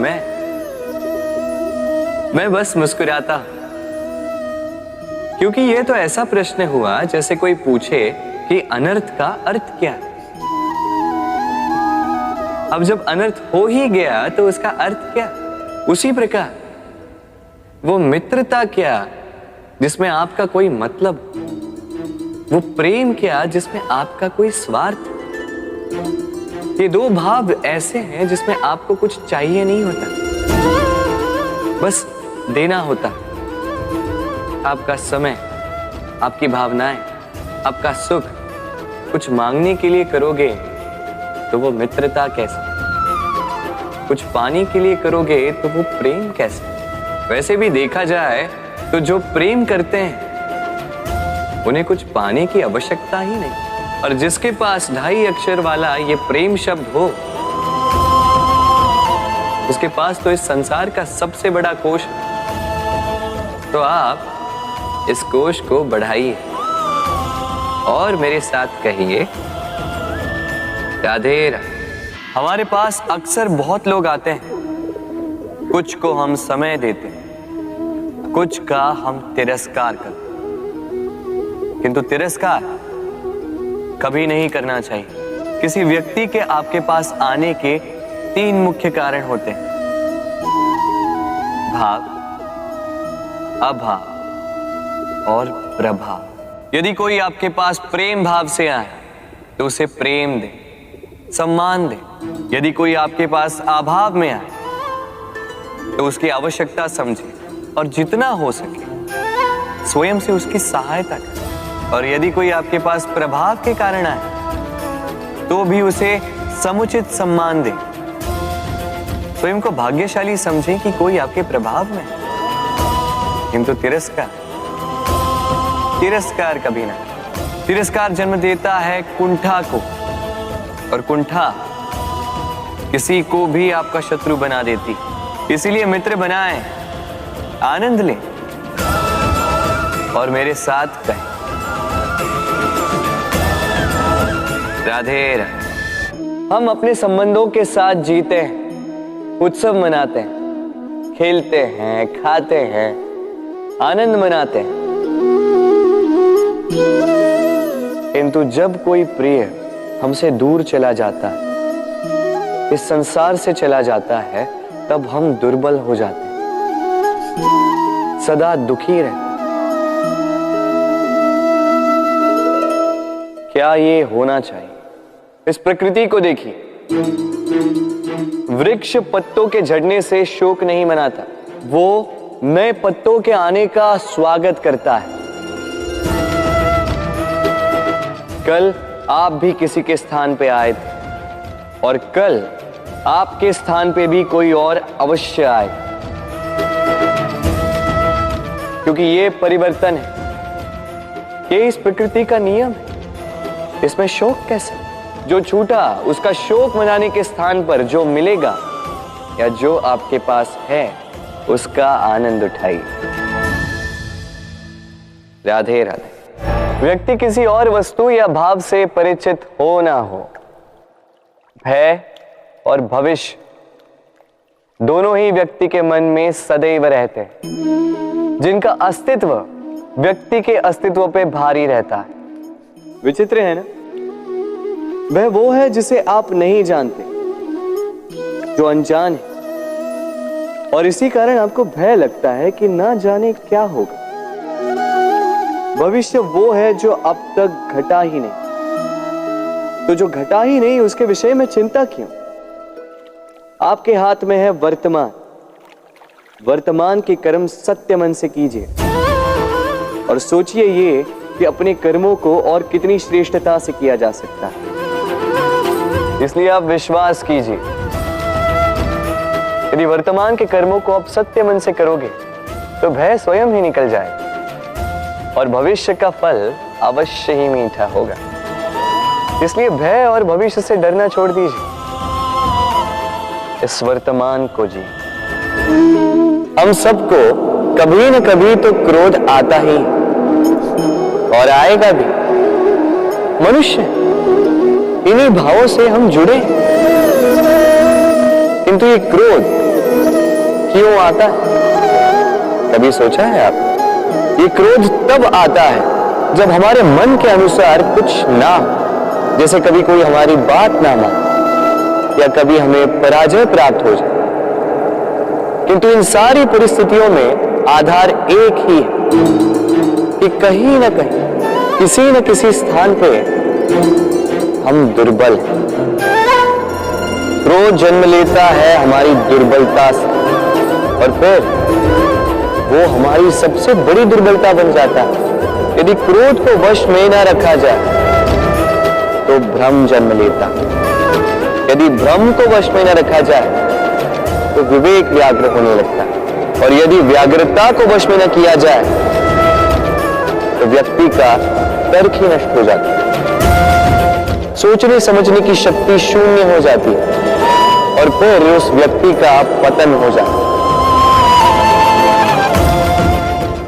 मैं बस मुस्कुराता, क्योंकि यह तो ऐसा प्रश्न हुआ जैसे कोई पूछे कि अनर्थ का अर्थ क्या है। अब जब अनर्थ हो ही गया तो उसका अर्थ क्या? उसी प्रकार वो मित्रता क्या जिसमें आपका कोई मतलब, वो प्रेम क्या जिसमें आपका कोई स्वार्थ। ये दो भाव ऐसे हैं जिसमें आपको कुछ चाहिए नहीं होता, बस देना होता। आपका समय, आपकी भावनाएं, आपका सुख कुछ मांगने के लिए करोगे तो वो मित्रता कैसे? कुछ पाने के लिए करोगे तो वो प्रेम कैसे? वैसे भी देखा जाए तो जो प्रेम करते हैं उन्हें कुछ पाने की आवश्यकता ही नहीं, और जिसके पास 2.5 अक्षर वाला ये प्रेम शब्द हो उसके पास तो इस संसार का सबसे बड़ा कोश है। तो आप इस कोश को बढ़ाइए और मेरे साथ कहिए राधे राधे। हमारे पास अक्सर बहुत लोग आते हैं, कुछ को हम समय देते हैं, कुछ का हम तिरस्कार करते हैं, किंतु तिरस्कार कभी नहीं करना चाहिए। किसी व्यक्ति के आपके पास आने के 3 मुख्य कारण होते हैं: भाव, अभाव और प्रभाव। यदि कोई आपके पास प्रेम भाव से आए तो उसे प्रेम दे, सम्मान दे, यदि कोई आपके पास अभाव में आए तो उसकी आवश्यकता समझे और जितना हो सके स्वयं से उसकी सहायता करें। और यदि कोई आपके पास प्रभाव के कारण आए तो भी उसे समुचित सम्मान दें। स्वयं को भाग्यशाली समझें कि कोई आपके प्रभाव में है। किंतु तिरस्कार कभी ना। तिरस्कार जन्म देता है कुंठा को, और कुंठा किसी को भी आपका शत्रु बना देती। इसीलिए मित्र बनाएं, आनंद लें और मेरे साथ कहें राधे राधे। हम अपने संबंधों के साथ जीते हैं, उत्सव मनाते हैं, खेलते हैं, खाते हैं, आनंद मनाते हैं। किंतु जब कोई प्रिय हमसे दूर चला जाता है, इस संसार से चला जाता है, तब हम दुर्बल हो जाते हैं, सदा दुखी रहते हैं। क्या ये होना चाहिए? इस प्रकृति को देखिए। वृक्ष पत्तों के झड़ने से शोक नहीं मनाता, वो नए पत्तों के आने का स्वागत करता है। कल आप भी किसी के स्थान पे आए थे और कल आपके स्थान पे भी कोई और अवश्य आए, क्योंकि ये परिवर्तन है, ये इस प्रकृति का नियम है। इसमें शोक कैसे? जो छूटा उसका शोक मनाने के स्थान पर जो मिलेगा या जो आपके पास है उसका आनंद उठाइए। राधे राधे। व्यक्ति किसी और वस्तु या भाव से परिचित हो ना हो, भय और भविष्य दोनों ही व्यक्ति के मन में सदैव रहते हैं, जिनका अस्तित्व व्यक्ति के अस्तित्व पे भारी रहता है। विचित्र है ना? वह वो है जिसे आप नहीं जानते, जो अनजान है, और इसी कारण आपको भय लगता है कि ना जाने क्या होगा। भविष्य वो है जो अब तक घटा ही नहीं, तो जो घटा ही नहीं उसके विषय में चिंता क्यों? आपके हाथ में है वर्तमान। वर्तमान के कर्म सत्य मन से कीजिए और सोचिए ये कि अपने कर्मों को और कितनी श्रेष्ठता से किया जा सकता है। इसलिए आप विश्वास कीजिए, यदि वर्तमान के कर्मों को आप सत्य मन से करोगे तो भय स्वयं ही निकल जाएगा और भविष्य का फल अवश्य ही मीठा होगा। इसलिए भय और भविष्य से डरना छोड़ दीजिए, इस वर्तमान को जी। हम सबको कभी न कभी तो क्रोध आता ही और आएगा भी। मनुष्य इन्हीं भावों से हम जुड़े, किंतु ये क्रोध क्यों आता है? कभी सोचा है आप? ये क्रोध तब आता है जब हमारे मन के अनुसार कुछ ना हो, जैसे कभी कोई हमारी बात ना माने या कभी हमें पराजय प्राप्त हो जाए। किंतु इन सारी परिस्थितियों में आधार एक ही है कि कहीं ना कहीं किसी न किसी स्थान पे हम दुर्बल हैं। क्रोध जन्म लेता है हमारी दुर्बलता से और फिर वो हमारी सबसे बड़ी दुर्बलता बन जाता है। यदि क्रोध को वश में न रखा जाए तो भ्रम जन्म लेता है। यदि भ्रम को वश में न रखा जाए तो विवेक व्याग्र होने लगता है, और यदि व्याग्रता को वश में न किया जाए तो व्यक्ति का तर्क ही नष्ट हो जाता है। सोचने समझने की शक्ति शून्य हो जाती है और फिर उस व्यक्ति का पतन हो जाता है।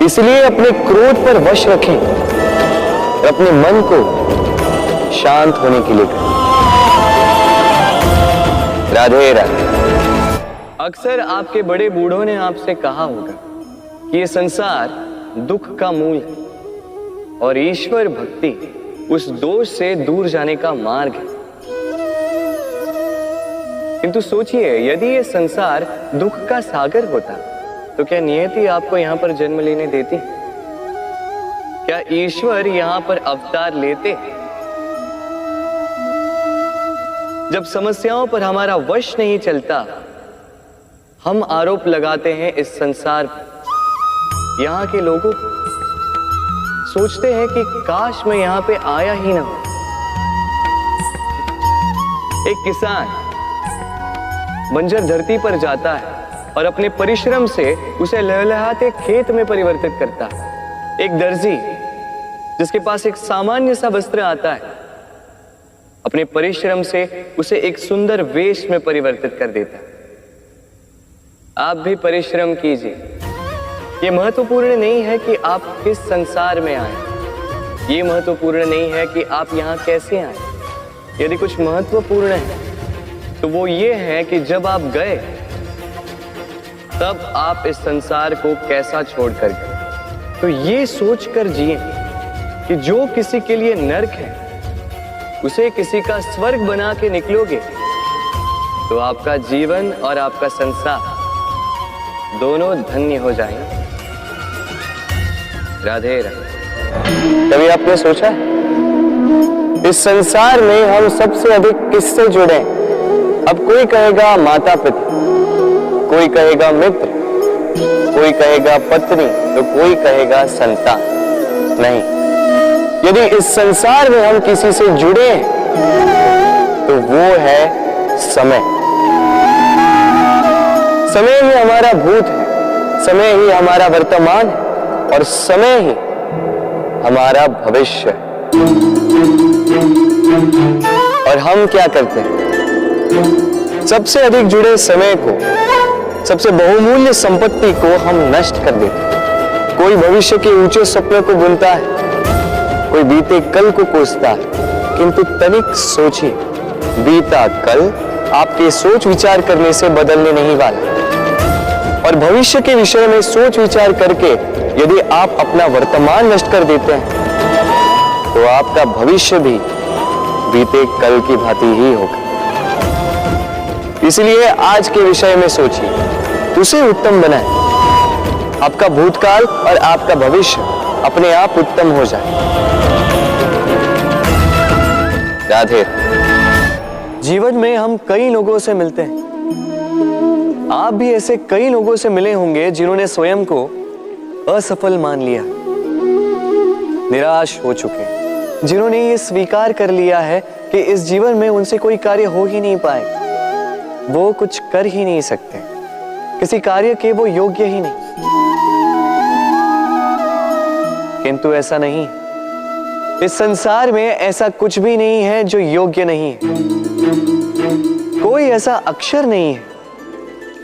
इसलिए अपने क्रोध पर वश रखें और अपने मन को शांत होने के लिए करें। राधे राधे। अक्सर आपके बड़े बूढ़ों ने आपसे कहा होगा कि ये संसार दुख का मूल है और ईश्वर भक्ति उस दोष से दूर जाने का मार्ग है। किंतु सोचिए, यदि ये संसार दुख का सागर होता तो क्या नियति आपको यहां पर जन्म लेने देती? क्या ईश्वर यहां पर अवतार लेते? जब समस्याओं पर हमारा वश नहीं चलता, हम आरोप लगाते हैं इस संसार पर, यहाँ के लोगों को। सोचते हैं कि काश मैं यहाँ पे आया ही ना हो। एक किसान बंजर धरती पर जाता है और अपने परिश्रम से उसे लहलहाते खेत में परिवर्तित करता है। एक दर्जी जिसके पास एक सामान्य सा वस्त्र आता है, अपने परिश्रम से उसे एक सुंदर वेश में परिवर्तित कर देता है। आप भी परिश्रम कीजिए। ये महत्वपूर्ण नहीं है कि आप किस संसार में आए, ये महत्वपूर्ण नहीं है कि आप यहाँ कैसे आए। यदि कुछ महत्वपूर्ण है तो वो ये है कि जब आप गए तब आप इस संसार को कैसा छोड़कर गए। तो ये सोचकर जिए कि जो किसी के लिए नरक है उसे किसी का स्वर्ग बना के निकलोगे तो आपका जीवन और आपका संसार दोनों धन्य हो जाएंगे। राधे राधे। कभी आपने सोचा इस संसार में हम सबसे अधिक किससे जुड़े? अब कोई कहेगा माता पिता, कोई कहेगा मित्र, कोई कहेगा पत्नी, तो कोई कहेगा संतान। नहीं, यदि इस संसार में हम किसी से जुड़े तो वो है समय। समय ही हमारा भूत है, समय ही हमारा वर्तमान है और समय ही हमारा भविष्य है। और हम क्या करते हैं? सबसे अधिक जुड़े समय को, सबसे बहुमूल्य संपत्ति को हम नष्ट कर देते हैं। कोई भविष्य के ऊंचे सपने को बुनता है, कोई बीते कल को कोसता है, किंतु तनिक सोचिए, बीता कल आपके सोच विचार करने से बदलने नहीं वाला। और भविष्य के विषय में सोच विचार करके यदि आप अपना वर्तमान नष्ट कर देते हैं तो आपका भविष्य भी बीते कल की भांति ही होगा। इसलिए आज के विषय में सोचिए, उसे उत्तम बनाएं। आपका भूतकाल और आपका भविष्य अपने आप उत्तम हो जाए। राधे। जीवन में हम कई लोगों से मिलते हैं। आप भी ऐसे कई लोगों से मिले होंगे जिन्होंने स्वयं को असफल मान लिया, निराश हो चुके, जिन्होंने ये स्वीकार कर लिया है कि इस जीवन में उनसे कोई कार्य हो ही नहीं पाए, वो कुछ कर ही नहीं सकते, किसी कार्य के वो योग्य ही नहीं। किंतु ऐसा नहीं, इस संसार में ऐसा कुछ भी नहीं है जो योग्य नहीं है। कोई ऐसा अक्षर नहीं है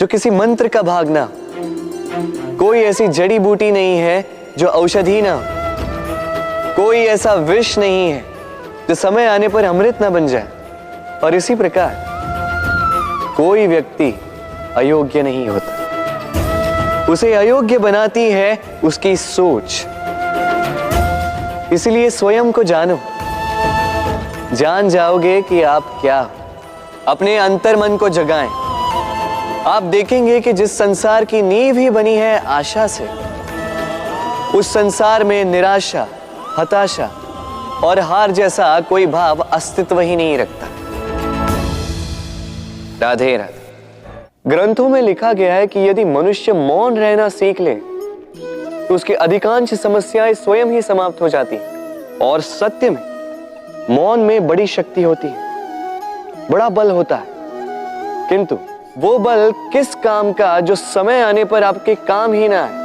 जो किसी मंत्र का भाग ना, कोई ऐसी जड़ी बूटी नहीं है जो औषधि ना, कोई ऐसा विष नहीं है जो समय आने पर अमृत ना बन जाए। और इसी प्रकार कोई व्यक्ति अयोग्य नहीं होता, उसे अयोग्य बनाती है उसकी सोच। इसलिए स्वयं को जानो, जान जाओगे कि आप क्या हो। अपने अंतर मन को जगाएं। आप देखेंगे कि जिस संसार की नींव ही बनी है आशा से, उस संसार में निराशा, हताशा और हार जैसा कोई भाव अस्तित्व ही नहीं रखता। राधे राधे। ग्रंथों में लिखा गया है कि यदि मनुष्य मौन रहना सीख ले तो उसकी अधिकांश समस्याएं स्वयं ही समाप्त हो जाती हैं। और सत्य में मौन में बड़ी शक्ति होती है, बड़ा बल होता है। किंतु वो बल किस काम का जो समय आने पर आपके काम ही ना आए?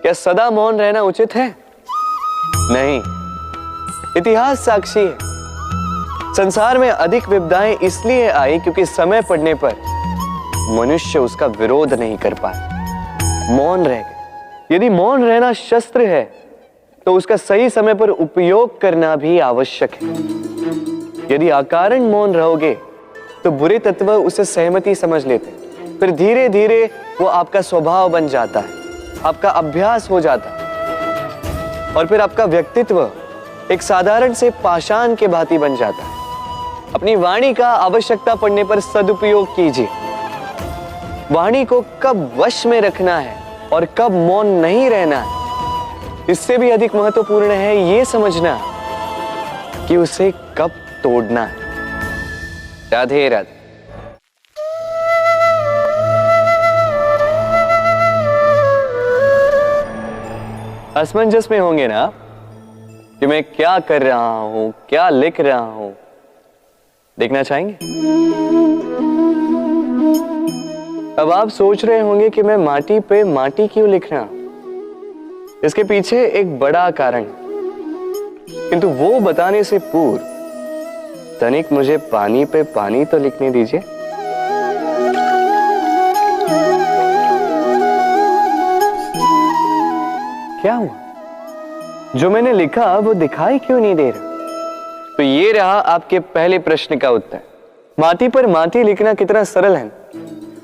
क्या सदा मौन रहना उचित है? नहीं। इतिहास साक्षी है, संसार में अधिक विपदाएं इसलिए आई क्योंकि समय पड़ने पर मनुष्य उसका विरोध नहीं कर पाया, मौन रह गए। यदि मौन रहना शस्त्र है तो उसका सही समय पर उपयोग करना भी आवश्यक है। यदि अकारण मौन रहोगे तो बुरे तत्व उसे सहमति समझ लेते, फिर धीरे धीरे वो आपका स्वभाव बन जाता है, आपका अभ्यास हो जाता है और फिर आपका व्यक्तित्व एक साधारण से पाषाण के भांति बन जाता है। अपनी वाणी का आवश्यकता पड़ने पर सदुपयोग कीजिए। वाणी को कब वश में रखना है और कब मौन नहीं रहना है, इससे भी अधिक महत्वपूर्ण है ये समझना कि उसे कब तोड़ना है। राधे राधे। असमंजस में होंगे ना कि मैं क्या कर रहा हूं, क्या लिख रहा हूं, देखना चाहेंगे? अब आप सोच रहे होंगे कि मैं माटी पे माटी क्यों लिख रहा हूं। इसके पीछे एक बड़ा कारण है, किंतु वो बताने से पूर्व तनिक मुझे पानी पे पानी तो लिखने दीजिए। क्या हुआ? जो मैंने लिखा वो दिखाई क्यों नहीं दे रहा? तो ये रहा आपके पहले प्रश्न का उत्तर। माटी पर माटी लिखना कितना सरल है,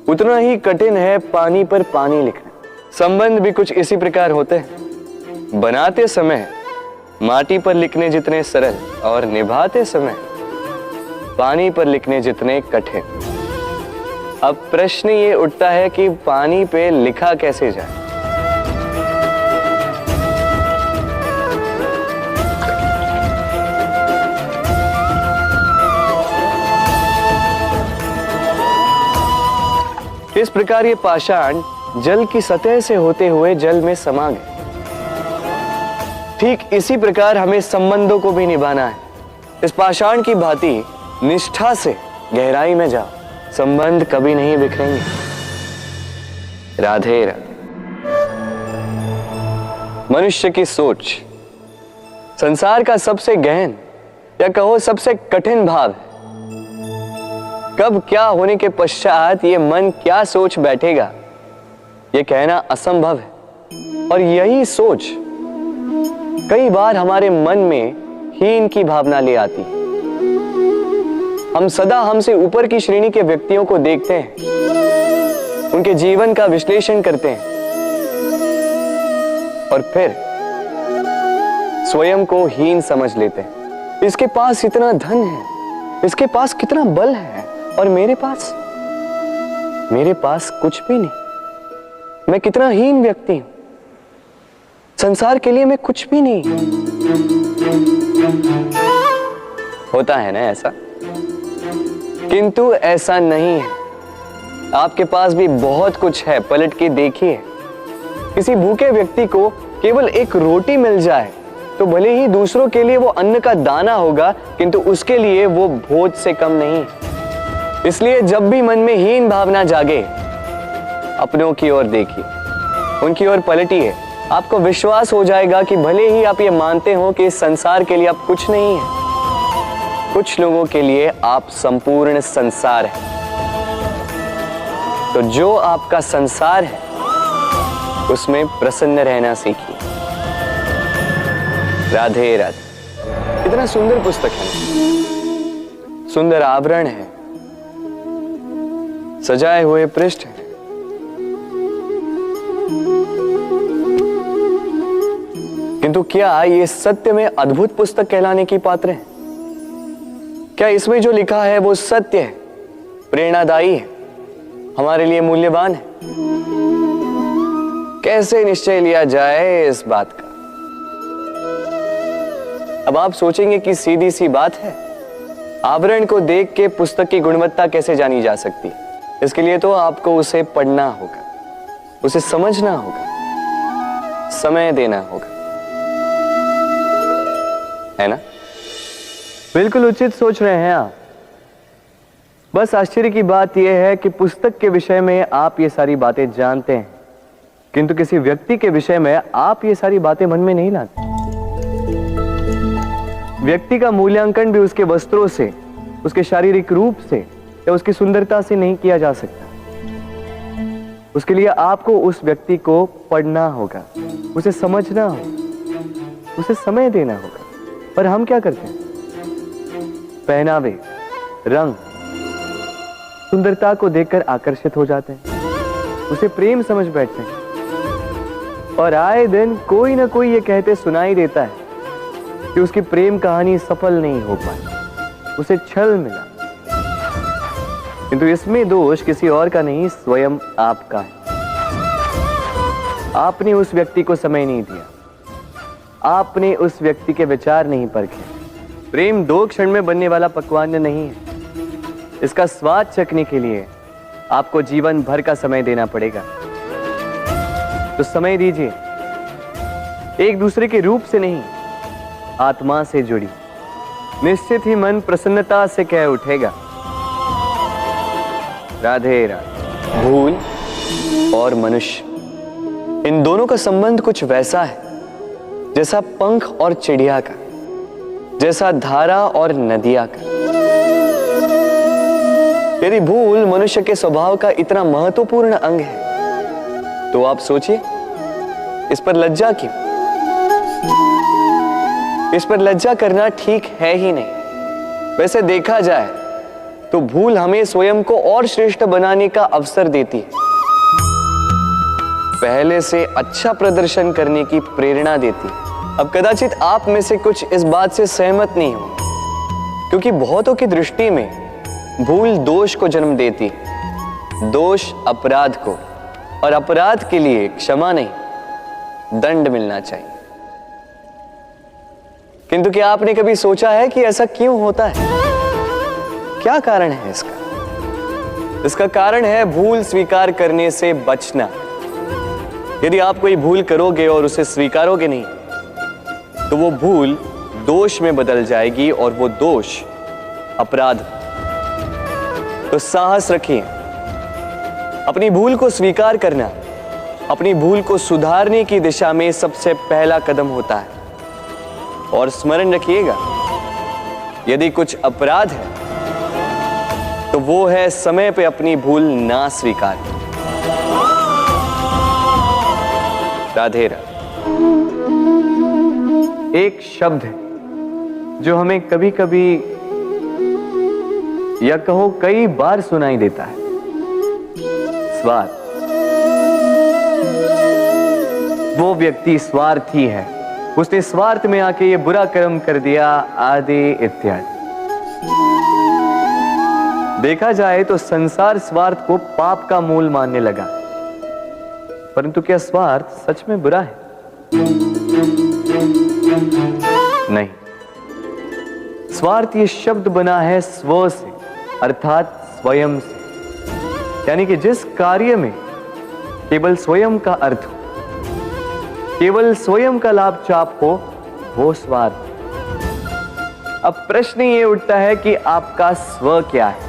उतना ही कठिन है पानी पर पानी लिखना। संबंध भी कुछ इसी प्रकार होते हैं। बनाते समय माटी पर लिखने जितने सरल और निभाते समय पानी पर लिखने जितने कठिन। अब प्रश्न ये उठता है कि पानी पे लिखा कैसे जाए। इस प्रकार ये पाषाण जल की सतह से होते हुए जल में समा गए। ठीक इसी प्रकार हमें संबंधों को भी निभाना है। इस पाषाण की भांति निष्ठा से गहराई में जाओ, संबंध कभी नहीं बिखरेंगे। राधे राधे। मनुष्य की सोच संसार का सबसे गहन या कहो सबसे कठिन भाव है। कब क्या होने के पश्चात ये मन क्या सोच बैठेगा, ये कहना असंभव है। और यही सोच कई बार हमारे मन में हीन की भावना ले आती है। हम सदा हमसे ऊपर की श्रेणी के व्यक्तियों को देखते हैं, उनके जीवन का विश्लेषण करते हैं और फिर स्वयं को हीन समझ लेते हैं। इसके पास इतना धन है, इसके पास कितना बल है, और मेरे पास कुछ भी नहीं। मैं कितना हीन व्यक्ति हूं, संसार के लिए मैं कुछ भी नहीं। होता है ना ऐसा? किंतु ऐसा नहीं है। आपके पास भी बहुत कुछ है, पलट के देखिए। किसी भूखे व्यक्ति को केवल एक रोटी मिल जाए तो भले ही दूसरों के लिए वो अन्न का दाना होगा, किंतु उसके लिए वो भोज से कम नहीं। इसलिए जब भी मन में हीन भावना जागे, अपनों की ओर देखिए, उनकी ओर पलटिए। आपको विश्वास हो जाएगा कि भले ही आप ये मानते हो कि इस संसार के लिए आप कुछ नहीं है, कुछ लोगों के लिए आप संपूर्ण संसार है। तो जो आपका संसार है उसमें प्रसन्न रहना सीखिए। राधे राधे। कितना सुंदर पुस्तक है, सुंदर आवरण है, सजाए हुए पृष्ठ है। किंतु क्या ये सत्य में अद्भुत पुस्तक कहलाने की पात्र है? क्या इसमें जो लिखा है वो सत्य है, प्रेरणादायी है, हमारे लिए मूल्यवान है? कैसे निश्चय लिया जाए इस बात का? अब आप सोचेंगे कि सीधी सी बात है, आवरण को देख के पुस्तक की गुणवत्ता कैसे जानी जा सकती है? इसके लिए तो आपको उसे पढ़ना होगा, उसे समझना होगा, समय देना होगा, है ना? बिल्कुल उचित सोच रहे हैं आप। बस आश्चर्य की बात यह है कि पुस्तक के विषय में आप ये सारी बातें जानते हैं, किंतु किसी व्यक्ति के विषय में आप ये सारी बातें मन में नहीं लाते। व्यक्ति का मूल्यांकन भी उसके वस्त्रों से, उसके शारीरिक रूप से या उसकी सुंदरता से नहीं किया जा सकता। उसके लिए आपको उस व्यक्ति को पढ़ना होगा, उसे समझना होगा, उसे समय देना होगा। पर हम क्या करते हैं? पहनावे, रंग, सुंदरता को देखकर आकर्षित हो जाते हैं, उसे प्रेम समझ बैठते हैं और आए दिन कोई ना कोई ये कहते सुनाई देता है कि उसकी प्रेम कहानी सफल नहीं हो पाई, उसे छल मिला। किंतु इसमें दोष किसी और का नहीं, स्वयं आपका है। आपने उस व्यक्ति को समय नहीं दिया, आपने उस व्यक्ति के विचार नहीं परखे, प्रेम 2 क्षण में बनने वाला पकवान नहीं है। इसका स्वाद चखने के लिए आपको जीवन भर का समय देना पड़ेगा। तो समय दीजिए, एक दूसरे के रूप से नहीं, आत्मा से जुड़ी। निश्चित ही मन प्रसन्नता से कह उठेगा, राधे राधे। भूल और मनुष्य, इन दोनों का संबंध कुछ वैसा है जैसा पंख और चिड़िया का, जैसा धारा और नदिया का। यदि भूल मनुष्य के स्वभाव का इतना महत्वपूर्ण अंग है तो आप सोचिए, इस पर लज्जा क्यों? इस पर लज्जा करना ठीक है ही नहीं। वैसे देखा जाए तो भूल हमें स्वयं को और श्रेष्ठ बनाने का अवसर देती है, पहले से अच्छा प्रदर्शन करने की प्रेरणा देती है। अब कदाचित आप में से कुछ इस बात से सहमत नहीं हो, क्योंकि बहुतों की दृष्टि में भूल दोष को जन्म देती है, दोष अपराध को, और अपराध के लिए क्षमा नहीं, दंड मिलना चाहिए। किंतु क्या आपने कभी सोचा है कि ऐसा क्यों होता है? क्या कारण है इसका? इसका कारण है भूल स्वीकार करने से बचना। यदि आप कोई भूल करोगे और उसे स्वीकारोगे नहीं, तो वो भूल दोष में बदल जाएगी और वो दोष अपराध। तो साहस रखिए, अपनी भूल को स्वीकार करना अपनी भूल को सुधारने की दिशा में सबसे पहला कदम होता है। और स्मरण रखिएगा, यदि कुछ अपराध है तो वो है समय पे अपनी भूल ना स्वीकार। राधे राधे। एक शब्द है जो हमें कभी कभी या कहो कई बार सुनाई देता है, स्वार्थ। वो व्यक्ति स्वार्थी है, उसने स्वार्थ में आके ये बुरा कर्म कर दिया, आदि इत्यादि। देखा जाए तो संसार स्वार्थ को पाप का मूल मानने लगा, परंतु क्या स्वार्थ सच में बुरा है? नहीं। स्वार्थ ये शब्द बना है स्व से, अर्थात स्वयं से। यानी कि जिस कार्य में केवल स्वयं का अर्थ हो, केवल स्वयं का लाभ चाप हो, वो स्वार्थ। अब प्रश्न ये उठता है कि आपका स्व क्या है?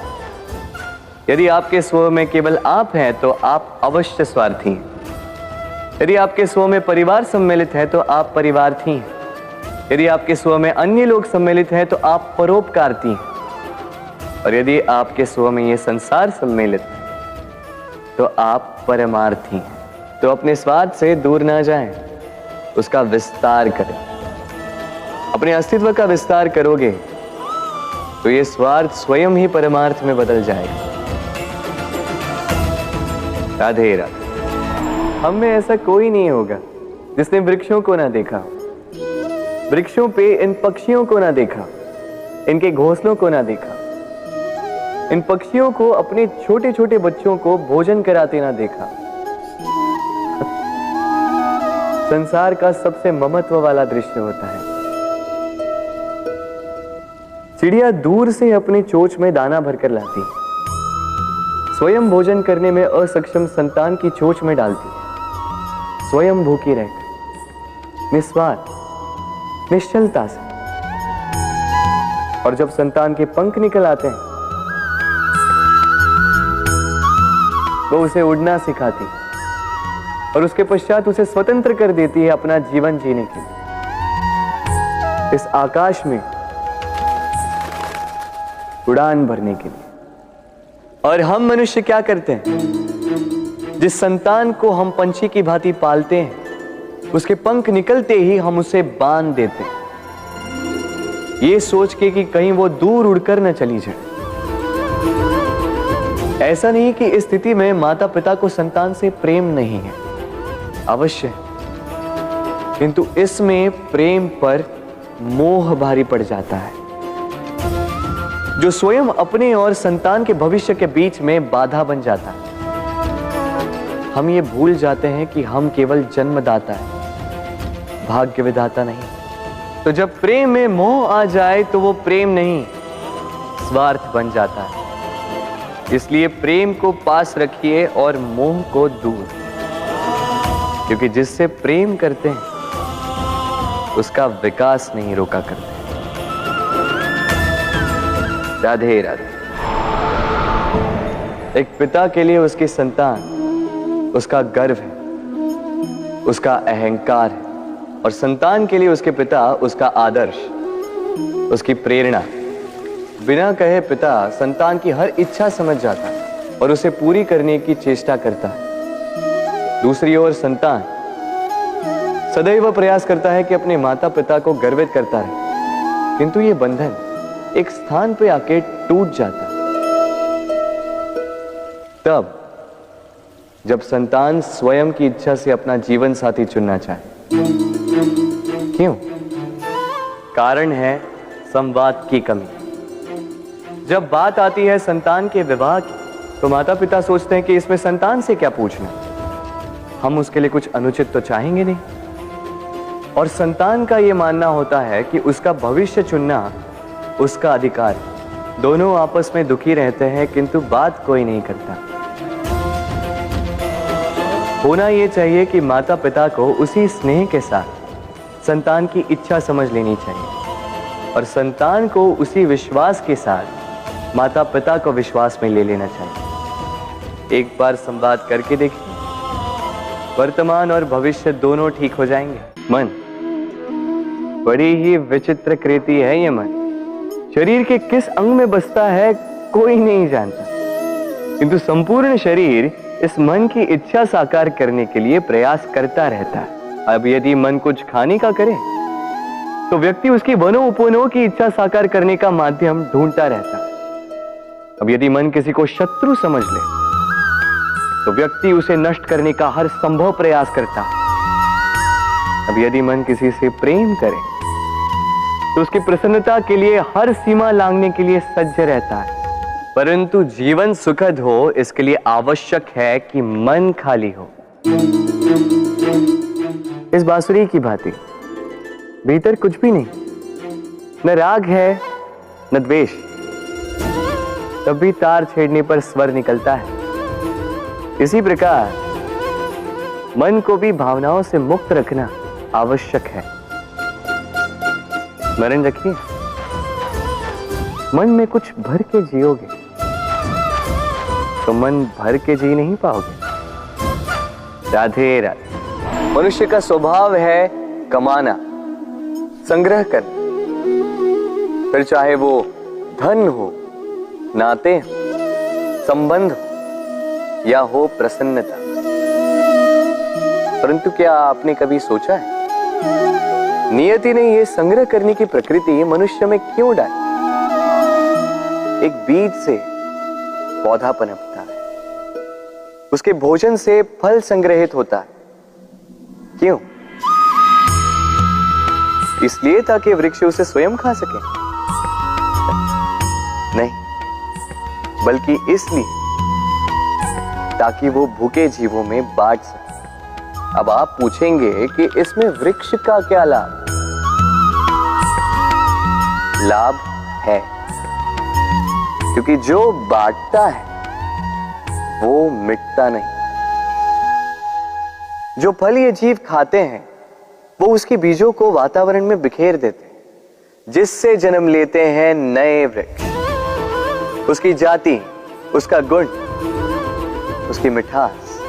यदि आपके स्व में केवल आप हैं तो आप अवश्य स्वार्थी हैं। यदि आपके स्व में परिवार सम्मिलित है तो आप परिवार्थी हैं। यदि आपके स्व में अन्य लोग सम्मिलित हैं तो आप परोपकारती हैं। और यदि आपके स्व में ये संसार सम्मिलित है तो आप परमार्थी हैं। तो अपने स्वार्थ से दूर ना जाएं, उसका विस्तार करें। अपने अस्तित्व का विस्तार करोगे तो ये स्वार्थ स्वयं ही परमार्थ में बदल जाएगा। राधे राधे। हम में ऐसा कोई नहीं होगा जिसने वृक्षों को ना देखा हो, वृक्षों पे इन पक्षियों को ना देखा, इनके घोंसलों को ना देखा, इन पक्षियों को अपने छोटे छोटे बच्चों को भोजन कराते ना देखा। संसार का सबसे ममत्व वाला दृश्य होता है। चिड़िया दूर से अपने चोंच में दाना भरकर लाती, स्वयं भोजन करने में असक्षम संतान की चोंच में डालती, स्वयं भूखी रहकर निस्वार्थ निश्चलता से। और जब संतान के पंख निकल आते हैं, वो उसे उड़ना सिखाती और उसके पश्चात उसे स्वतंत्र कर देती है अपना जीवन जीने के लिए। इस आकाश में उड़ान भरने के लिए। और हम मनुष्य क्या करते हैं? जिस संतान को हम पंछी की भांति पालते हैं, उसके पंख निकलते ही हम उसे बांध देते हैं, ये सोच के कि कहीं वो दूर उड़कर न चली जाए। ऐसा नहीं कि इस स्थिति में माता पिता को संतान से प्रेम नहीं है, अवश्य है, किंतु इसमें प्रेम पर मोह भारी पड़ जाता है, जो स्वयं अपने और संतान के भविष्य के बीच में बाधा बन जाता है। हम ये भूल जाते हैं कि हम केवल जन्मदाता हैं, भाग्य विधाता नहीं। तो जब प्रेम में मोह आ जाए तो वो प्रेम नहीं, स्वार्थ बन जाता है। इसलिए प्रेम को पास रखिए और मोह को दूर, क्योंकि जिससे प्रेम करते हैं उसका विकास नहीं रोका करते। राधे राधे। एक पिता के लिए उसकी संतान उसका गर्व है, उसका अहंकार है, और संतान के लिए उसके पिता उसका आदर्श, उसकी प्रेरणा। बिना कहे पिता संतान की हर इच्छा समझ जाता है और उसे पूरी करने की चेष्टा करता है। दूसरी ओर संतान सदैव प्रयास करता है कि अपने माता पिता को गर्वित करता रहे, किंतु ये बंधन एक स्थान पे आके टूट जाता है। तब जब संतान स्वयं की इच्छा से अपना जीवन साथी चुनना चाहे। क्यों? कारण है संवाद की कमी। जब बात आती है संतान के विवाह की, तो माता पिता सोचते हैं कि इसमें संतान से क्या पूछना, हम उसके लिए कुछ अनुचित तो चाहेंगे नहीं। और संतान का यह मानना होता है कि उसका भविष्य चुनना उसका अधिकार है। दोनों आपस में दुखी रहते हैं, किंतु बात कोई नहीं करता। होना यह चाहिए कि माता पिता को उसी स्नेह के साथ संतान की इच्छा समझ लेनी चाहिए, और संतान को उसी विश्वास के साथ माता पिता को विश्वास में ले लेना चाहिए। एक बार संवाद करके देखिए, वर्तमान और भविष्य दोनों ठीक हो जाएंगे। मन बड़ी ही विचित्र कृति है ये मन। शरीर के किस अंग में बसता है कोई नहीं जानता, किंतु संपूर्ण शरीर इस मन की इच्छा साकार करने के लिए प्रयास करता रहता है। अब यदि मन कुछ खाने का करे तो व्यक्ति उसकी वनो उपवनों की इच्छा साकार करने का माध्यम ढूंढता रहता है। अब यदि मन किसी को शत्रु समझ ले तो व्यक्ति उसे नष्ट करने का हर संभव प्रयास करता है। अब यदि मन किसी से प्रेम करे तो उसकी प्रसन्नता के लिए हर सीमा लांघने के लिए सज्ज रहता है। परंतु जीवन सुखद हो, इसके लिए आवश्यक है कि मन खाली हो। इस बांसुरी की भांति भीतर कुछ भी नहीं, न राग है न द्वेष, तब भी तार छेड़ने पर स्वर निकलता है। इसी प्रकार मन को भी भावनाओं से मुक्त रखना आवश्यक है। स्मरण रखिए, मन में कुछ भर के जियोगे तो मन भर के जी नहीं पाओगे। राधे राधे। मनुष्य का स्वभाव है कमाना, संग्रह करना, फिर चाहे वो धन हो, नाते हो, संबंध हो, या हो प्रसन्नता। परंतु क्या आपने कभी सोचा है नियति ने यह संग्रह करने की प्रकृति मनुष्य में क्यों डाली? एक बीज से पौधा पनपता है, उसके भोजन से फल संग्रहित होता है। क्यों? इसलिए ताकि वृक्ष उसे स्वयं खा सके? नहीं, बल्कि इसलिए ताकि वो भूखे जीवों में बांट सके। अब आप पूछेंगे कि इसमें वृक्ष का क्या लाभ? लाभ है, क्योंकि जो बांटता है वो मिटता नहीं। जो फल ये जीव खाते हैं वो उसके बीजों को वातावरण में बिखेर देते हैं, जिससे जन्म लेते हैं नए वृक्ष। उसकी जाति, उसका गुण, उसकी मिठास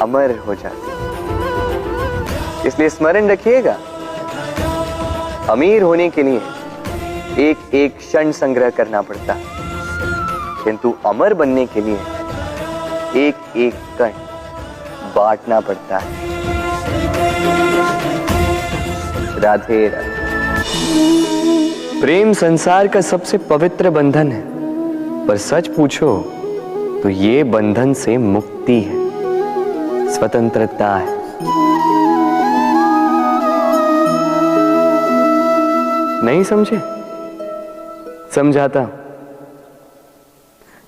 अमर हो जाती है। इसलिए स्मरण रखिएगा, अमीर होने के लिए एक एक क्षण संग्रह करना पड़ता है, किंतु अमर बनने के लिए एक एक कण बांटना पड़ता है। राधे राधे। प्रेम संसार का सबसे पवित्र बंधन है, पर सच पूछो तो ये बंधन से मुक्ति है, स्वतंत्रता है। नहीं समझे? समझाता हूं।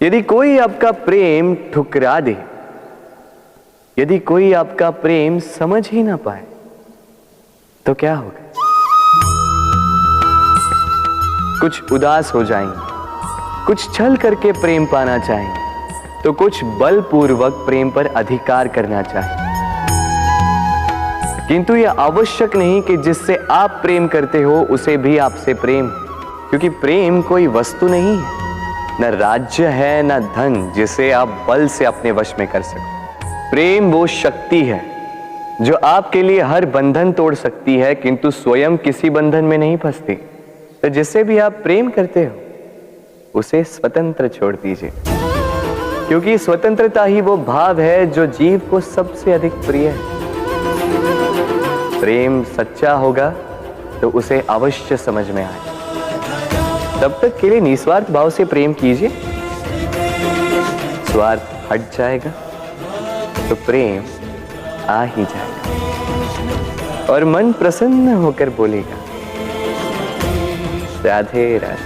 यदि कोई आपका प्रेम ठुकरा दे, यदि कोई आपका प्रेम समझ ही ना पाए, तो क्या होगा? कुछ उदास हो जाएंगे, कुछ छल करके प्रेम पाना चाहेंगे, तो कुछ बलपूर्वक प्रेम पर अधिकार करना चाहेंगे। किंतु यह आवश्यक नहीं कि जिससे आप प्रेम करते हो उसे भी आपसे प्रेम, क्योंकि प्रेम कोई वस्तु नहीं है, न राज्य है, न धन जिसे आप बल से अपने वश में कर सको। प्रेम वो शक्ति है जो आपके लिए हर बंधन तोड़ सकती है, किंतु स्वयं किसी बंधन में नहीं फंसती। तो जिससे भी आप प्रेम करते हो उसे स्वतंत्र छोड़ दीजिए, क्योंकि स्वतंत्रता ही वो भाव है जो जीव को सबसे अधिक प्रिय है। प्रेम सच्चा होगा तो उसे अवश्य समझ में आए। तब तक के लिए निस्वार्थ भाव से प्रेम कीजिए। स्वार्थ हट जाएगा तो प्रेम आ ही जाएगा और मन प्रसन्न होकर बोलेगा, राधे राधे।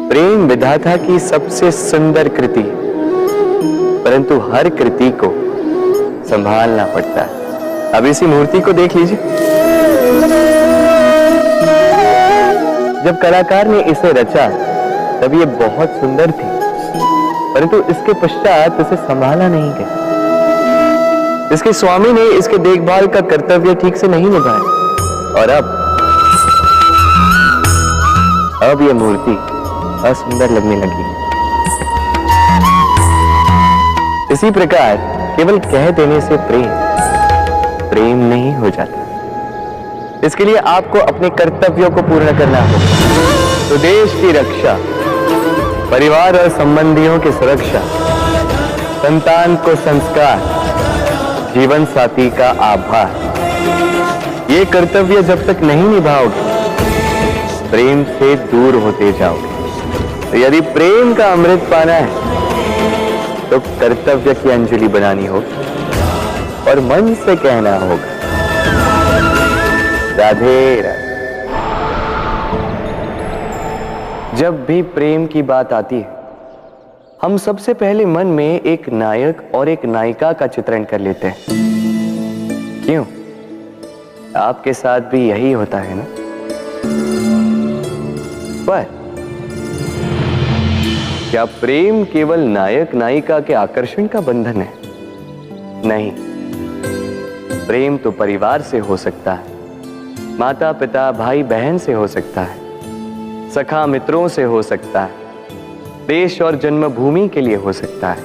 प्रेम विधाता की सबसे सुंदर कृति, परंतु हर कृति को संभालना पड़ता है। अब इसी मूर्ति को देख लीजिए। जब कलाकार ने इसे रचा तब ये बहुत सुंदर थी, परंतु इसके पश्चात इसे संभाला नहीं गया। इसके स्वामी ने इसके देखभाल का कर्तव्य ठीक से नहीं निभाया और अब यह मूर्ति असुंदर लगने लगी। इसी प्रकार केवल कह देने से प्रेम नहीं हो जाता। इसके लिए आपको अपने कर्तव्यों को पूर्ण करना होगा। तो देश की रक्षा, परिवार और संबंधियों की सुरक्षा, संतान को संस्कार, जीवन साथी का आभार, ये कर्तव्य जब तक नहीं निभाओगे प्रेम से दूर होते जाओगे। तो यदि प्रेम का अमृत पाना है तो कर्तव्य की अंजलि बनानी होगी और मन से कहना होगा, राधे राधे। जब भी प्रेम की बात आती है हम सबसे पहले मन में एक नायक और एक नायिका का चित्रण कर लेते हैं। क्यों? आपके साथ भी यही होता है ना? पर क्या प्रेम केवल नायक नायिका के आकर्षण का बंधन है? नहीं, प्रेम तो परिवार से हो सकता है, माता पिता भाई बहन से हो सकता है, सखा मित्रों से हो सकता है, देश और जन्मभूमि के लिए हो सकता है,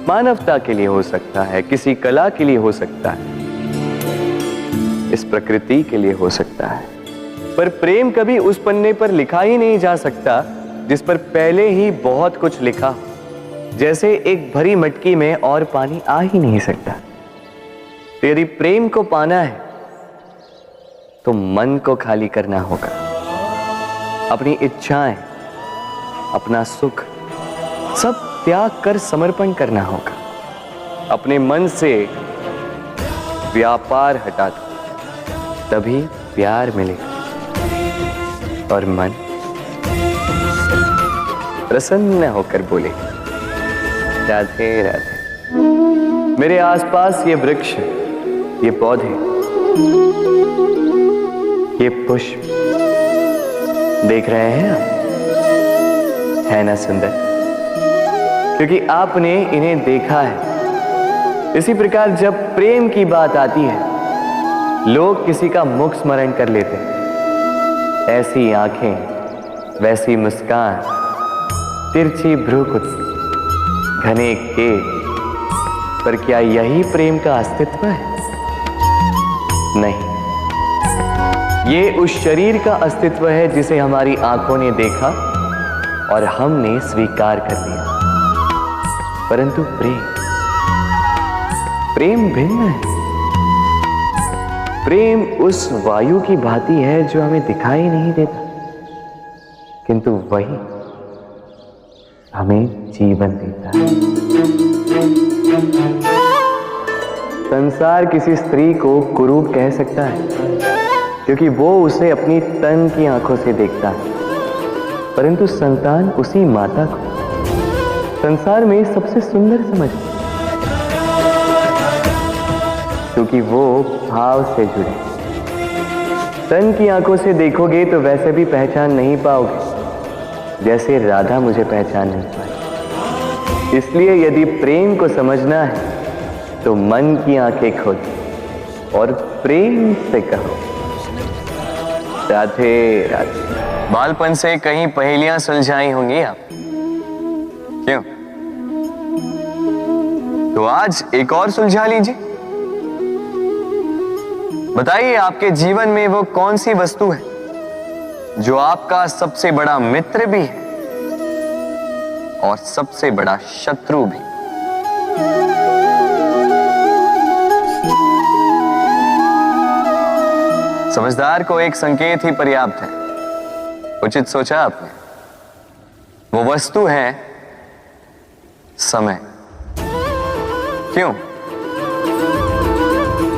मानवता के लिए हो सकता है, किसी कला के लिए हो सकता है, इस प्रकृति के लिए हो सकता है। पर प्रेम कभी उस पन्ने पर लिखा ही नहीं जा सकता जिस पर पहले ही बहुत कुछ लिखा, जैसे एक भरी मटकी में और पानी आ ही नहीं सकता। तो यदि प्रेम को पाना है तो मन को खाली करना होगा, अपनी इच्छाएं, अपना सुख सब त्याग कर समर्पण करना होगा। अपने मन से व्यापार हटा दो, तभी प्यार मिलेगा और मन प्रसन्न होकर बोले, राधे राधे। मेरे आसपास ये वृक्ष, ये पौधे, ये पुष्प देख रहे हैं आप? है ना सुंदर? क्योंकि आपने इन्हें देखा है। इसी प्रकार जब प्रेम की बात आती है लोग किसी का मुख स्मरण कर लेते हैं। ऐसी आंखें, वैसी मुस्कान, तिरछी भ्रूकुटी, घने केश, पर क्या यही प्रेम का अस्तित्व है? नहीं, ये उस शरीर का अस्तित्व है जिसे हमारी आंखों ने देखा और हमने स्वीकार कर लिया। परंतु प्रेम भिन्न है। प्रेम उस वायु की भांति है जो हमें दिखाई नहीं देता, किंतु वही हमें जीवन देता है। संसार किसी स्त्री को कुरूप कह सकता है क्योंकि वो उसे अपनी तन की आंखों से देखता है, परंतु संतान उसी माता को संसार में सबसे सुंदर समझती है, क्योंकि वो भाव से जुड़े। तन की आंखों से देखोगे तो वैसे भी पहचान नहीं पाओगे जैसे राधा मुझे पहचान नहीं पाई। इसलिए यदि प्रेम को समझना है तो मन की आंखें खोलो और प्रेम से कहो राधे राधे। बालपन से कहीं पहेलियां सुलझाई होंगी आप, क्यों? तो आज एक और सुलझा लीजिए। बताइए आपके जीवन में वो कौन सी वस्तु है जो आपका सबसे बड़ा मित्र भी है और सबसे बड़ा शत्रु भी। समझदार को एक संकेत ही पर्याप्त है। उचित सोचा आपने। वो वस्तु है समय। क्यों?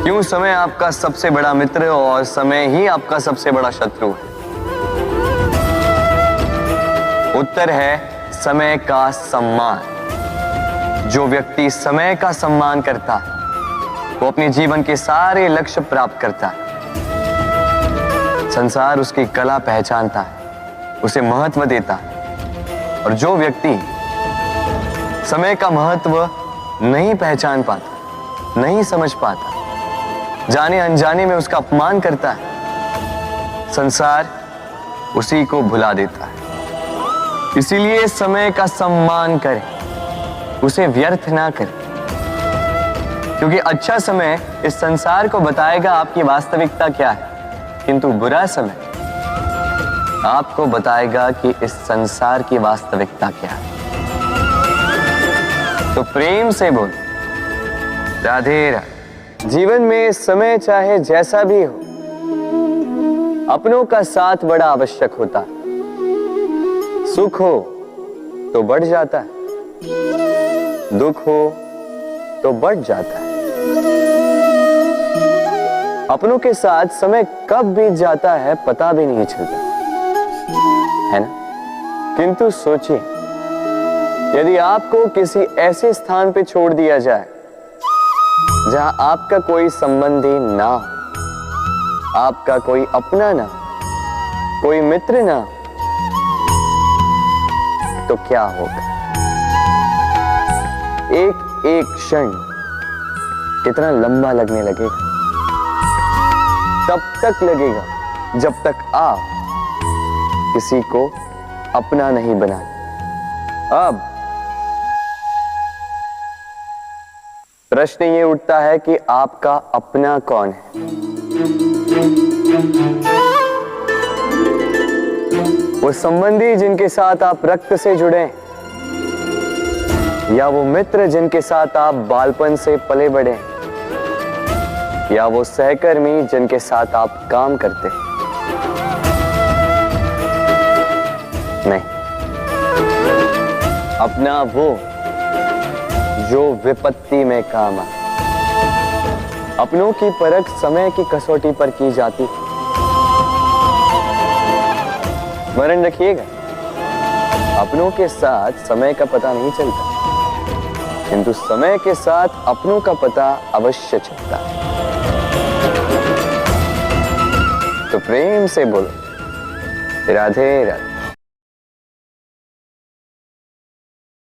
क्यों समय आपका सबसे बड़ा मित्र और समय ही आपका सबसे बड़ा शत्रु है? उत्तर है समय का सम्मान। जो व्यक्ति समय का सम्मान करता है वो अपने जीवन के सारे लक्ष्य प्राप्त करता है। संसार उसकी कला पहचानता है, उसे महत्व देता है। और जो व्यक्ति समय का महत्व नहीं पहचान पाता, नहीं समझ पाता, जाने अनजाने में उसका अपमान करता है, संसार उसी को भुला देता है। इसीलिए समय का सम्मान करें, उसे व्यर्थ ना करें, क्योंकि अच्छा समय इस संसार को बताएगा आपकी वास्तविकता क्या है, किंतु बुरा समय आपको बताएगा कि इस संसार की वास्तविकता क्या है। तो प्रेम से बोल राधे राधे। जीवन में समय चाहे जैसा भी हो, अपनों का साथ बड़ा आवश्यक होता है। सुख हो तो बढ़ जाता है, दुख हो तो बढ़ जाता है। अपनों के साथ समय कब बीत जाता है पता भी नहीं चलता, है ना? किंतु सोचिए, यदि आपको किसी ऐसे स्थान पे छोड़ दिया जाए जहां आपका कोई संबंधी ना हो, आपका कोई अपना ना हो, कोई मित्र ना हो, तो क्या होगा? एक एक क्षण कितना लंबा लगने लगेगा। तब तक लगेगा जब तक आप किसी को अपना नहीं बनाते। अब प्रश्न ये उठता है कि आपका अपना कौन है? वो संबंधी जिनके साथ आप रक्त से जुड़े हैं, या वो मित्र जिनके साथ आप बालपन से पले बढ़े हैं, या वो सहकर्मी जिनके साथ आप काम करते हैं? नहीं, अपना वो जो विपत्ति में काम आए। अपनों की परख समय की कसौटी पर की जाती है। स्मरण रखिएगा, अपनों के साथ समय का पता नहीं चलता, किंतु समय के साथ अपनों का पता अवश्य चलता है। तो प्रेम से बोलो राधे राधे।